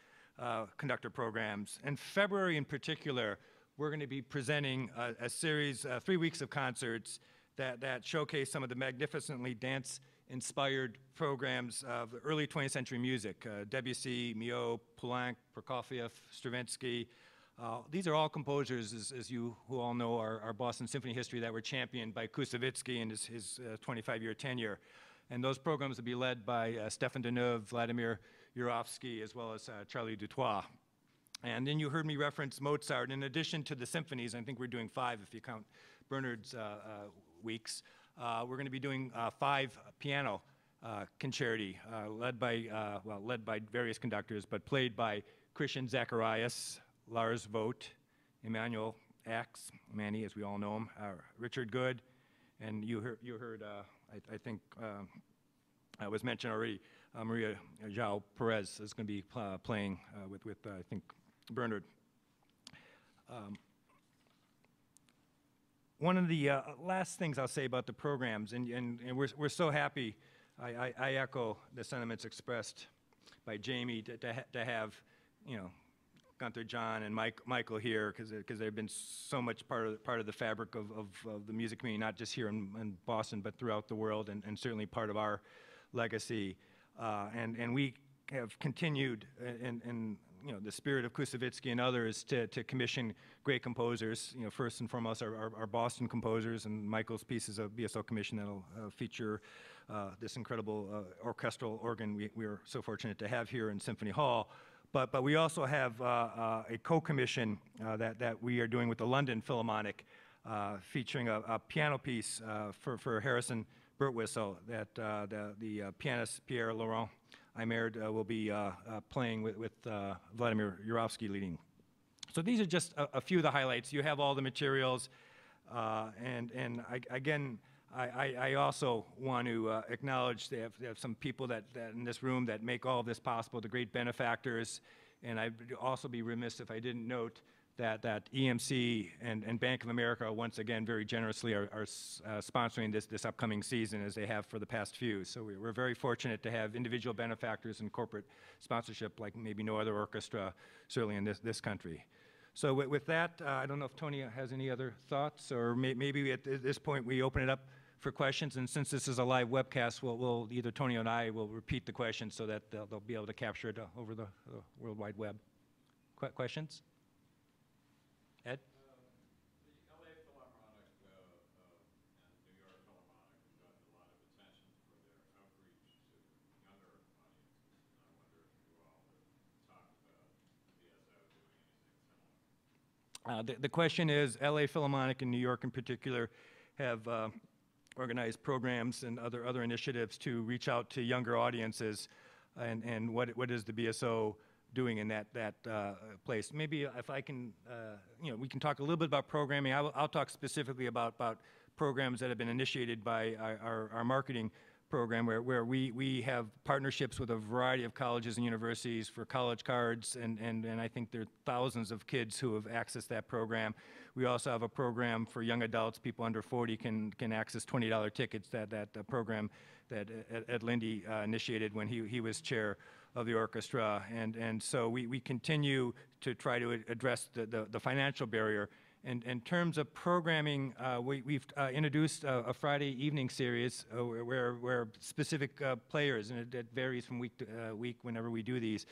conductor programs. In February in particular, we're going to be presenting a series, 3 weeks of concerts that showcase some of the magnificently dance-inspired programs of early 20th century music. Debussy, Milhaud, Poulenc, Prokofiev, Stravinsky. These are all composers, as you who all know, our Boston Symphony history, that were championed by Koussevitzky in his 25-year tenure. And those programs will be led by Stefan Deneuve, Vladimir Yurovsky, as well as Charlie Dutoit. And then you heard me reference Mozart. In addition to the symphonies, I think we're doing 5 if you count Bernard's weeks. We're going to be doing 5 piano concerti, led by various conductors, but played by Christian Zacharias, Lars Vogt, Emmanuel Ax, Manny, as we all know him, Richard Good, and you heard I think it was mentioned already, Maria João Perez is going to be playing with I think, Bernard. One of the last things I'll say about the programs, and we're so happy, I echo the sentiments expressed Jamie to have, you know, Gunther, John, and Michael here, because they've been so much part of the fabric of the music community, not just here in Boston, but throughout the world, and certainly part of our legacy. And we have continued in you know, the spirit of Kusevitsky and others to commission great composers. You know, first and foremost our Boston composers, and Michael's piece is a BSO commission that'll feature this incredible orchestral organ we are so fortunate to have here in Symphony Hall. But we also have a co-commission that we are doing with the London Philharmonic, featuring a piano piece for Harrison Birtwistle that the pianist Pierre Laurent Aimard will be playing with Vladimir Yurovsky leading. So these are just a few of the highlights. You have all the materials, and I also want to acknowledge they have some people that in this room that make all of this possible, the great benefactors, and I'd also be remiss if I didn't note that EMC and Bank of America once again very generously are sponsoring this upcoming season, as they have for the past few. So we're very fortunate to have individual benefactors and corporate sponsorship like maybe no other orchestra, certainly in this country. So with that, I don't know if Tony has any other thoughts, or maybe at this point we open it up for questions, and since this is a live webcast, we'll either Tony and I will repeat the questions so that they'll be able to capture it over the World Wide Web. Questions? Ed? The LA Philharmonic and New York Philharmonic have gotten a lot of attention for their outreach to younger audiences, and I wonder if you all have talked about BSO doing anything similar. The question is, LA Philharmonic and New York in particular have organized programs and other initiatives to reach out to younger audiences, and what is the BSO doing in that place? Maybe if I can, you know, we can talk a little bit about programming. I'll talk specifically about programs that have been initiated by our marketing program, where we have partnerships with a variety of colleges and universities for college cards, and I think there are thousands of kids who have accessed that program. We also have a program for young adults. People under 40 can access $20 tickets, that program that Ed Lindy initiated when he was chair of the orchestra, and so we continue to try to address the financial barrier. And in terms of programming, we've introduced a Friday evening series where specific players, and it varies from week to week whenever we do these,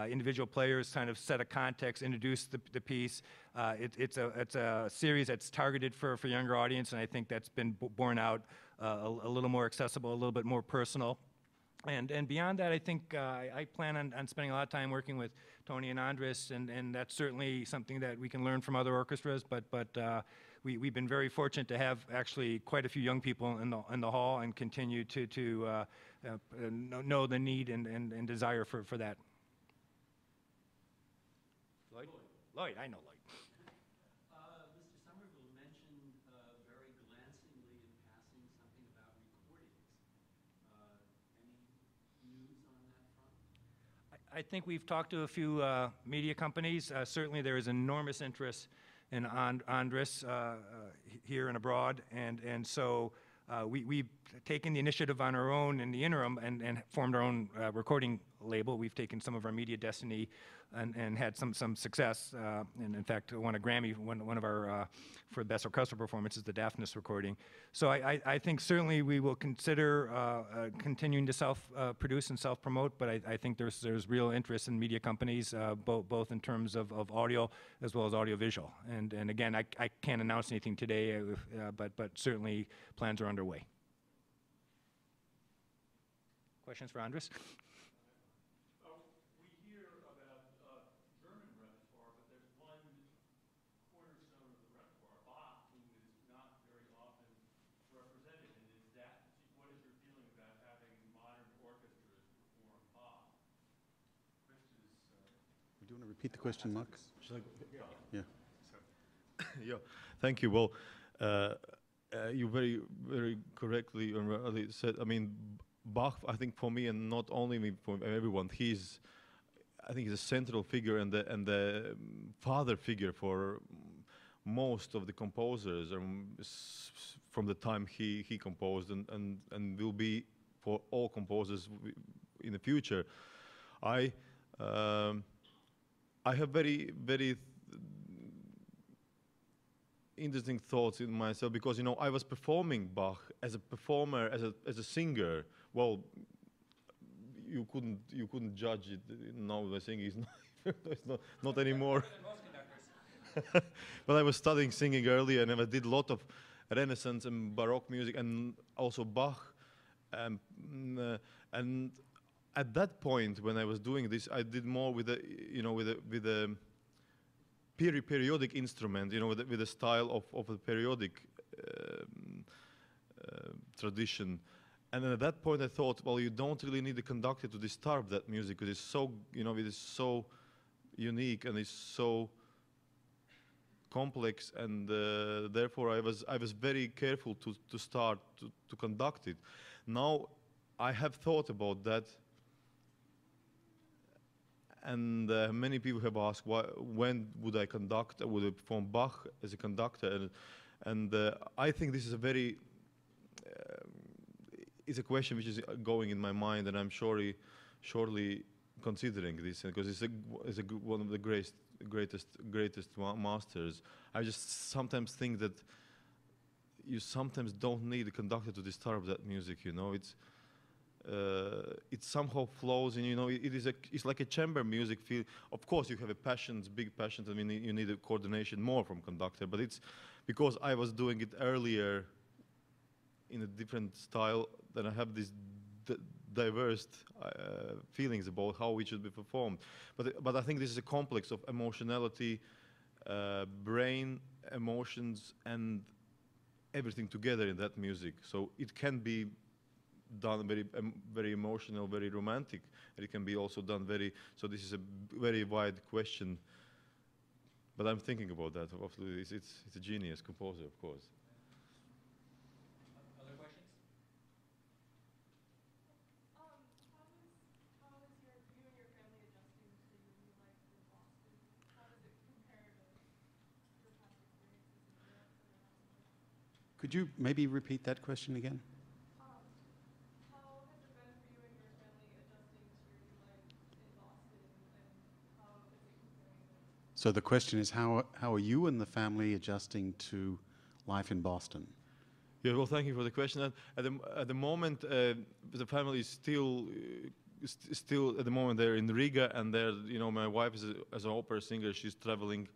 individual players kind of set a context, introduce the piece. It's a series that's targeted for younger audience, and I think that's been borne out a little more accessible, a little bit more personal. And beyond that, I think I plan on spending a lot of time working with Tony and Andris, and that's certainly something that we can learn from other orchestras. But we've been very fortunate to have actually quite a few young people in the hall, and continue to know the need and desire for that. Lloyd? Lloyd, I know Lloyd. Mr. Somerville mentioned very glancingly in passing something about recordings. Any news on that front? I think we've talked to a few media companies. Certainly there is enormous interest in Andris here and abroad, and so we've taken the initiative on our own in the interim and formed our own recording label. We've taken some of our media destiny and had some success, and in fact won a Grammy, one of our for the best orchestral performance is the Daphnis recording. So I think certainly we will consider continuing to self-produce and self-promote, but I think there's real interest in media companies, both in terms of audio as well as audiovisual. And again, I can't announce anything today, but certainly plans are underway. Questions for Andris? We hear about German repertoire, but there's one cornerstone of the repertoire, Bach, who is not very often represented. And is that, what is your feeling about having modern orchestras perform Bach? Do you want to repeat the question, Mark? Yeah. Yeah, thank you. Well, you very correctly and rightly said, I mean, Bach, I think for me, and not only me, for everyone, I think he's a central figure and the father figure for most of the composers from the time he composed, and will be for all composers in the future. I I have very interesting thoughts in myself, because you know I was performing Bach as a performer, as a singer. Well, you couldn't judge it. Now the singing is not anymore. But I was studying singing earlier, and I did a lot of Renaissance and Baroque music, and also Bach. And at that point, when I was doing this, I did more with a periodic instrument, you know, with the style of a periodic tradition. And then at that point, I thought, well, you don't really need a conductor to disturb that music. It is so, you know, it is so unique and it's so complex, and therefore I was very careful to start to conduct it. Now I have thought about that, and many people have asked, when would I conduct? Would I perform Bach as a conductor? And I think this is a very it's a question which is going in my mind, and I'm surely considering this, because it's one of the greatest masters. I just sometimes think that you sometimes don't need a conductor to disturb that music. You know, it somehow flows, and you know, it's like a chamber music feel. Of course, you have big passions. I mean, you need a coordination more from conductor, but it's because I was doing it earlier in a different style, then I have these diverse feelings about how it should be performed. But I think this is a complex of emotionality, brain, emotions, and everything together in that music. So it can be done very emotional, very romantic, and it can be also done so this is a very wide question. But I'm thinking about that. It's a genius composer, of course. Other questions? How is you and your family adjusting to your new life in Boston? How does it compare to your past experiences in Europe that are not so good? Could you maybe repeat that question again? How has it been for you and your family adjusting to your new life in Boston, and how is it comparing to? So the question is, how are you and the family adjusting to life in Boston? Yeah, well, thank you for the question. At the moment, the family is still at the moment they're in Riga, and they're, you know, my wife is as an opera singer. She's traveling.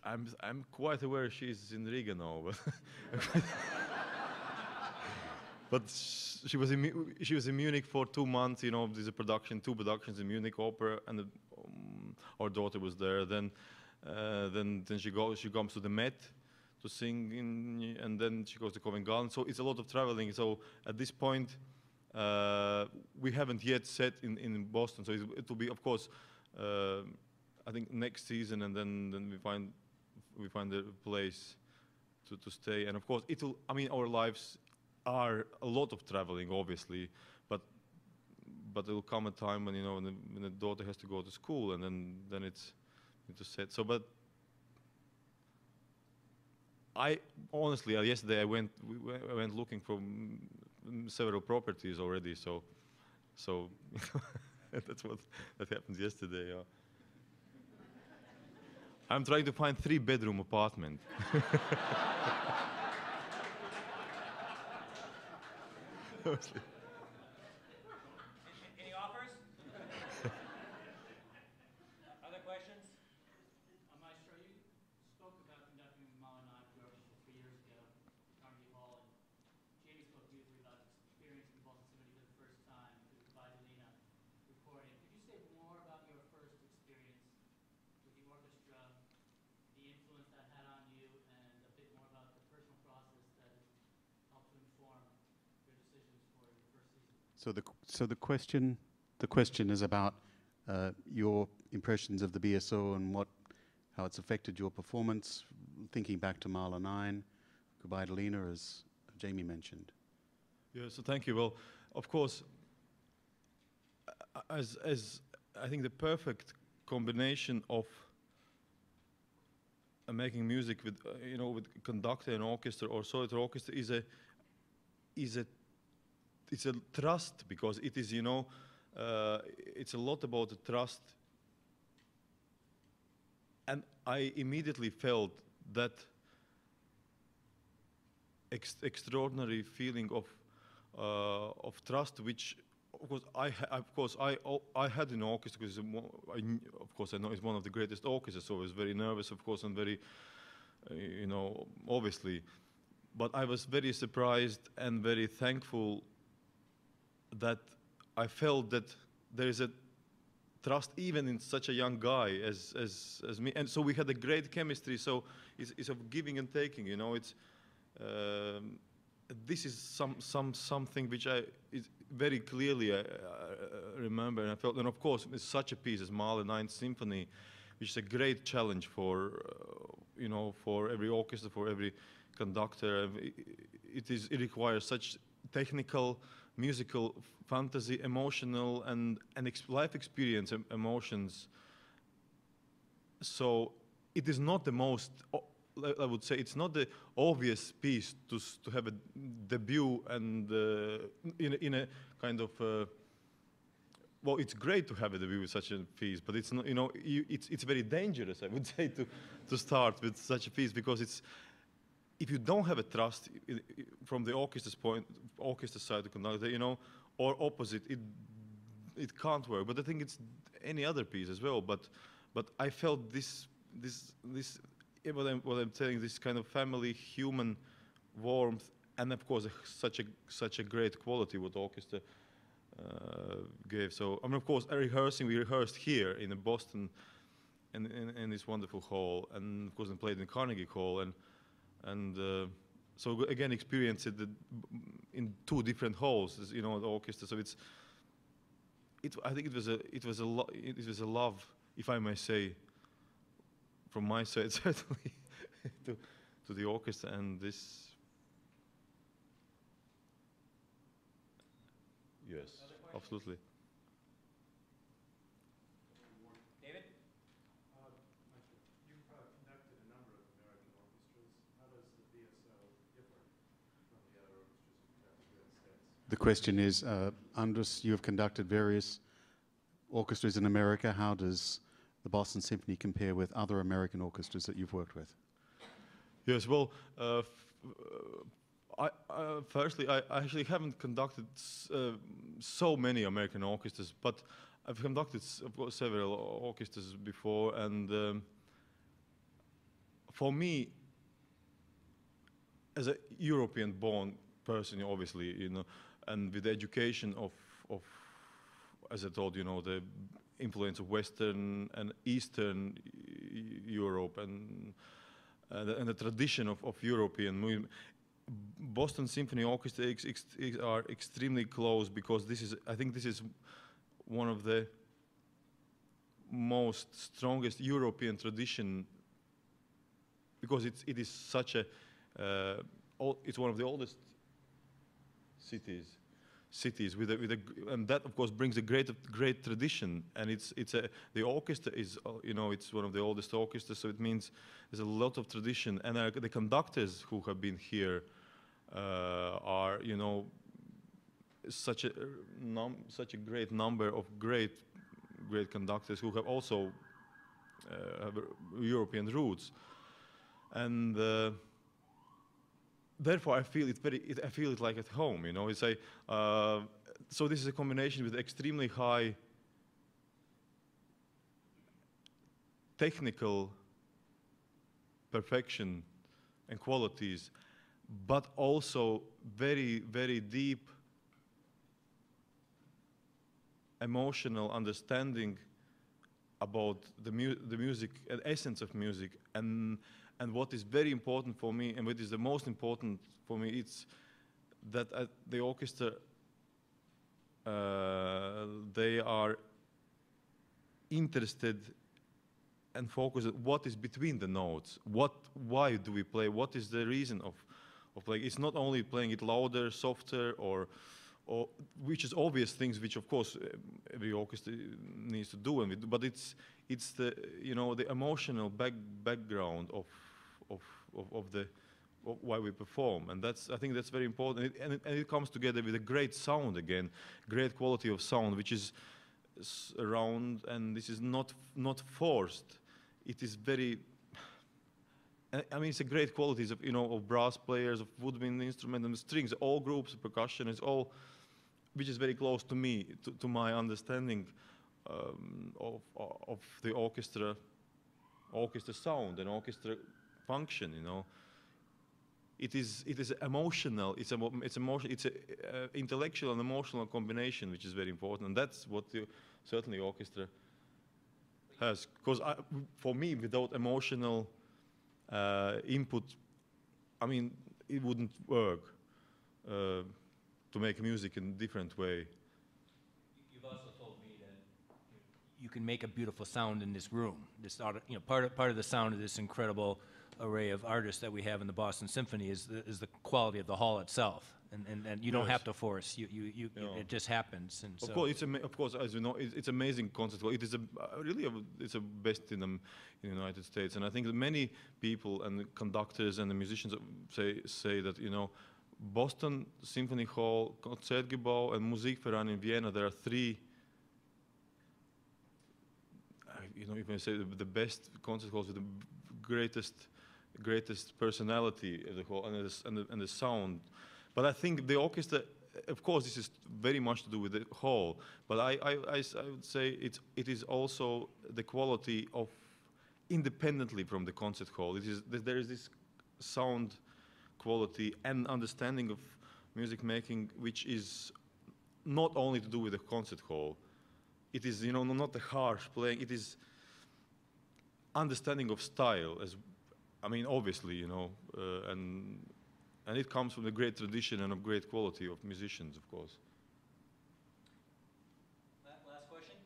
I'm quite aware she's in Riga now, but but she was in Munich for 2 months. You know, there's two productions in Munich opera, and our daughter was there. Then she comes to the Met to sing, and then she goes to Covent Garden. So it's a lot of traveling. So at this point, we haven't yet set in Boston. So it will be, of course, I think next season, and then we find a place to stay. And of course, I mean, our lives are a lot of traveling, obviously, but there will come a time when, you know, when the daughter has to go to school, and then it's to set. So, but I honestly, yesterday I went looking for several properties already. So that happened yesterday. Yeah. I'm trying to find 3-bedroom apartment. Any offers? Other questions? Maestro, you spoke about conducting Mahler the orchestra 3 years ago at Carnegie Hall, and Jamie spoke beautifully about experiencing the Boston Symphony for the first time through the Violina recording. Could you say more about your first experience with the orchestra, the influence that had on you, and a bit more about the personal process that helped to inform your decisions for your first season? So the question is about your impressions of the BSO and how it's affected your performance, thinking back to Mahler 9, Goodbye to Lena, as Jamie mentioned. Yeah, so thank you. Well, of course, as I think the perfect combination of making music with you know, with conductor and orchestra or soloist orchestra is a trust, because it is, you know, it's a lot about the trust. And I immediately felt that extraordinary feeling of trust, which of course I had in orchestra, because of course I know it's one of the greatest orchestras, so I was very nervous, of course, and very, you know, obviously. But I was very surprised and very thankful that I felt that there is a trust even in such a young guy as me. And so we had a great chemistry, so it's of giving and taking, you know. It's this is something which I very clearly remember, and I felt. And of course, it's such a piece as Mahler Ninth Symphony, which is a great challenge for you know, for every orchestra, for every conductor. It requires such technical, musical, fantasy, emotional, and life experience emotions. So it is not the most, I would say, it's not the obvious piece to have a debut and in a kind of well, it's great to have a debut with such a piece, but it's not, you know, it's very dangerous, I would say, to start with such a piece, because it's, if you don't have a trust from the orchestra side to conductor, you know, or opposite, it can't work. But I think it's any other piece as well. But I felt this what I'm saying, this kind of family, human warmth, and of course such a great quality what the orchestra gave. So I mean, of course, we rehearsed here in Boston, in this wonderful hall, and of course I played in Carnegie Hall, and so again experienced it in two different halls, you know, the orchestra. So I think it was a love, if I may say, from my side certainly, to the orchestra, and this. Yes, absolutely. David? You've conducted a number of American orchestras. How does the BSO differ from the other orchestras you've conducted here in the States? The question is, Andris, you have conducted various orchestras in America. How does the Boston Symphony compare with other American orchestras that you've worked with? Yes, well, firstly, I actually haven't conducted so many American orchestras, but I've conducted of course, several orchestras before, and for me, as a European-born person, obviously, you know, and with the education of, as I told you know, the influence of Western and Eastern Europe, and the tradition of European movement, Boston Symphony Orchestra are extremely close, because I think this is one of the most strongest European tradition, because it is such a it's one of the oldest cities with a and that of course brings a great tradition, and the orchestra is you know, it's one of the oldest orchestras, so it means there's a lot of tradition, and the conductors who have been here are, you know, such a great number of great conductors who have also have European roots, and therefore I feel it like at home, you know. It's so this is a combination with extremely high technical perfection and qualities, but also very, very deep emotional understanding about the music and essence of music, and what is very important for me, and what is the most important for me, it's that the orchestra they are interested and focused on what is between the notes. Why do we play? What is the reason of playing? It's not only playing it louder, softer, or which is obvious things, which of course every orchestra needs to do, but it's the, you know, the emotional background of why we perform, and I think that's very important. And it comes together with a great sound again, great quality of sound, which is around, and this is not forced. It is very. I mean, it's a great qualities of of brass players, of woodwind instrument and strings, all groups, percussion, is all, which is very close to me, to my understanding of the orchestra sound and orchestra function. It is emotional. It's emotion. It's a intellectual and emotional combination, which is very important, and that's what certainly orchestra has. Because for me, without emotional input, I mean, it wouldn't work to make music in a different way. You've also told me that you can make a beautiful sound in this room. This, part of the sound of this incredible array of artists that we have in the Boston Symphony is the quality of the hall itself, and you don't have to force. It just happens. And of course, as you know, it's amazing concert hall. It is it's a best in the United States, and I think that many people and the conductors and the musicians say that Boston Symphony Hall, Concertgebouw, and Musikverein in Vienna. There are three. You can say the best concert halls with the greatest personality of the hall and the sound. But I think the orchestra, of course, this is very much to do with the hall. But I would say it is also the quality of independently from the concert hall. There is this sound quality and understanding of music making, which is not only to do with the concert hall. It is not the harsh playing. It is understanding of style, obviously, and it comes from the great tradition and of great quality of musicians, of course. Last question?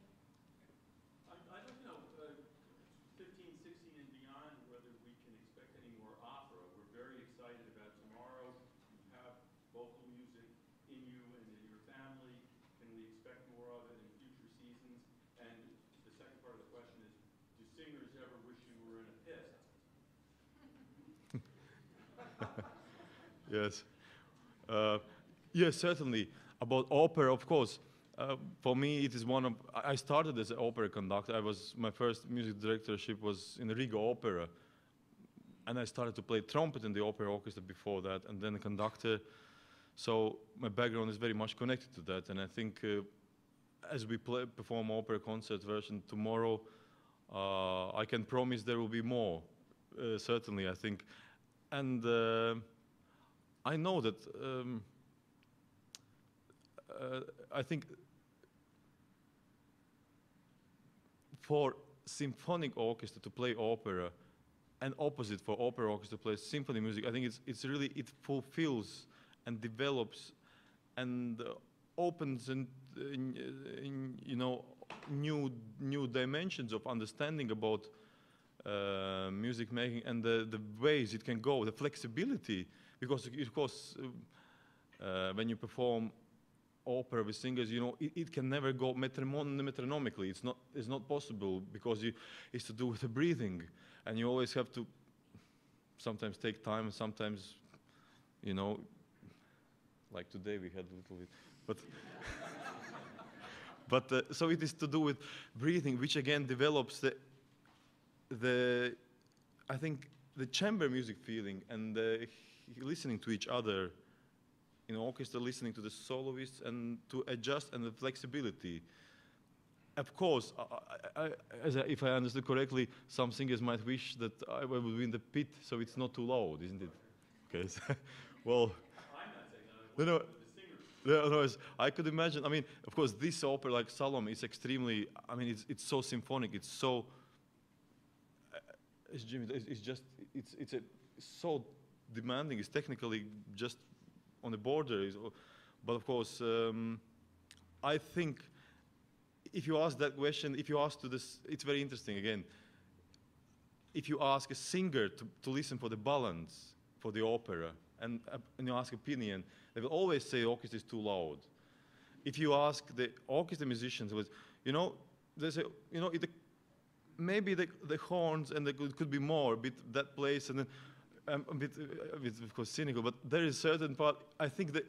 I'd like to know, 15, 16 and beyond, whether we can expect any more opera. We're very excited about tomorrow. You have vocal music in you and in your family. Can we expect more of it in future seasons? And the second part of the question is, do singers ever wish you were in a pit? Yes. Yes, certainly. About opera, of course. For me, it is I started as an opera conductor. My first music directorship was in the Riga Opera. And I started to play trumpet in the opera orchestra before that, and then a conductor. So my background is very much connected to that. And I think as we perform opera concert version tomorrow, I can promise there will be more, certainly, I think. And I know that I think for symphonic orchestra to play opera, and opposite for opera orchestra to play symphony music, I think it fulfills and develops and opens new dimensions of understanding about music making and the ways it can go, the flexibility. Because, of course, when you perform opera with singers, it can never go metronomically. It's not possible because it's to do with the breathing, and you always have to sometimes take time, and sometimes, like today we had a little bit, but so it is to do with breathing, which again develops I think the chamber music feeling and listening to each other in orchestra, listening to the soloists, and to adjust and the flexibility. Of course, if I understood correctly, some singers might wish that I would be in the pit, so it's not too loud, isn't it? Okay. Well, I'm not saying that. I want the singers. I could imagine. I mean, of course, this opera like Salome is extremely. I mean, it's so symphonic. It's so. It's so demanding. It's technically just on the border. But of course, I think if you ask that question, if you ask to this, it's very interesting again. If you ask a singer to listen for the balance for the opera and you ask opinion, they will always say orchestra is too loud. If you ask the orchestra musicians, they say, maybe the horns and could be more, but that place, and then I'm a bit, of course, cynical, but there is certain part. I think that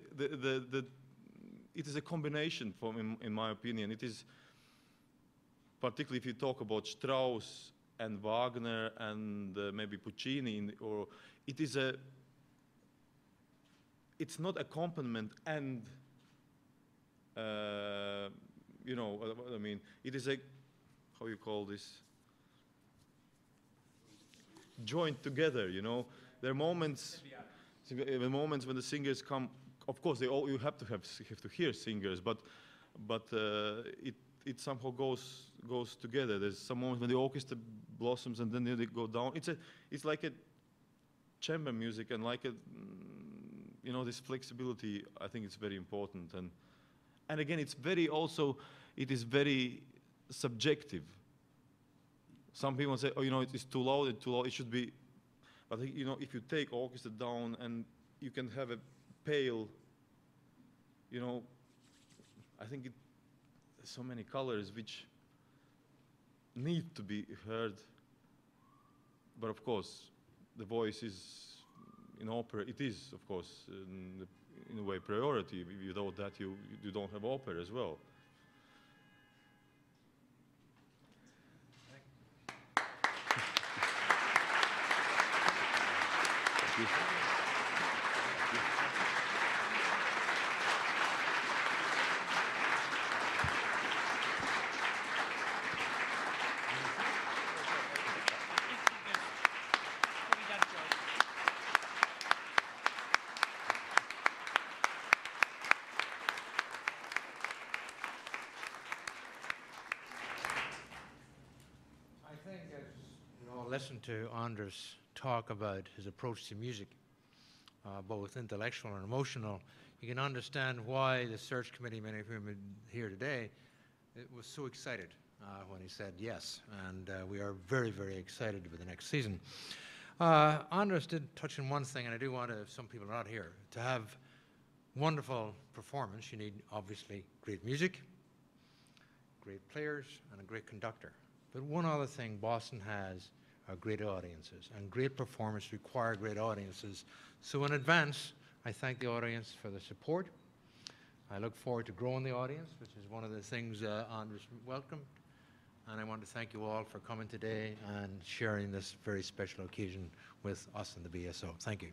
it is a combination, in my opinion. It is particularly if you talk about Strauss and Wagner and maybe Puccini, or it is a. It's not accompaniment and. You know, I mean, it is a. How you call this? Joined together, you know. There are moments when the singers come. Of course, you have to hear singers, but it somehow goes together. There's some moments when the orchestra blossoms and then they go down. It's like a chamber music, and like you know, this flexibility. I think it's very important, and again, it is very subjective. Some people say, oh, you know, it's too loud, it should be, but you know, if you take orchestra down and you can have a pale, you know, I think there's so many colors which need to be heard, but of course, the voice is, in opera, it is, of course, in a way, priority. Without that, you don't have opera as well. Listen to Andris talk about his approach to music, both intellectual and emotional, you can understand why the search committee, many of whom are here today, was so excited when he said yes, and we are very, very excited for the next season. Andris did touch on one thing, and I do want to, if some people are not here, to have wonderful performance, you need obviously great music, great players, and a great conductor. But one other thing Boston has are great audiences, and great performance require great audiences. So in advance, I thank the audience for the support. I look forward to growing the audience, which is one of the things Andris welcomed. And I want to thank you all for coming today and sharing this very special occasion with us in the BSO. Thank you.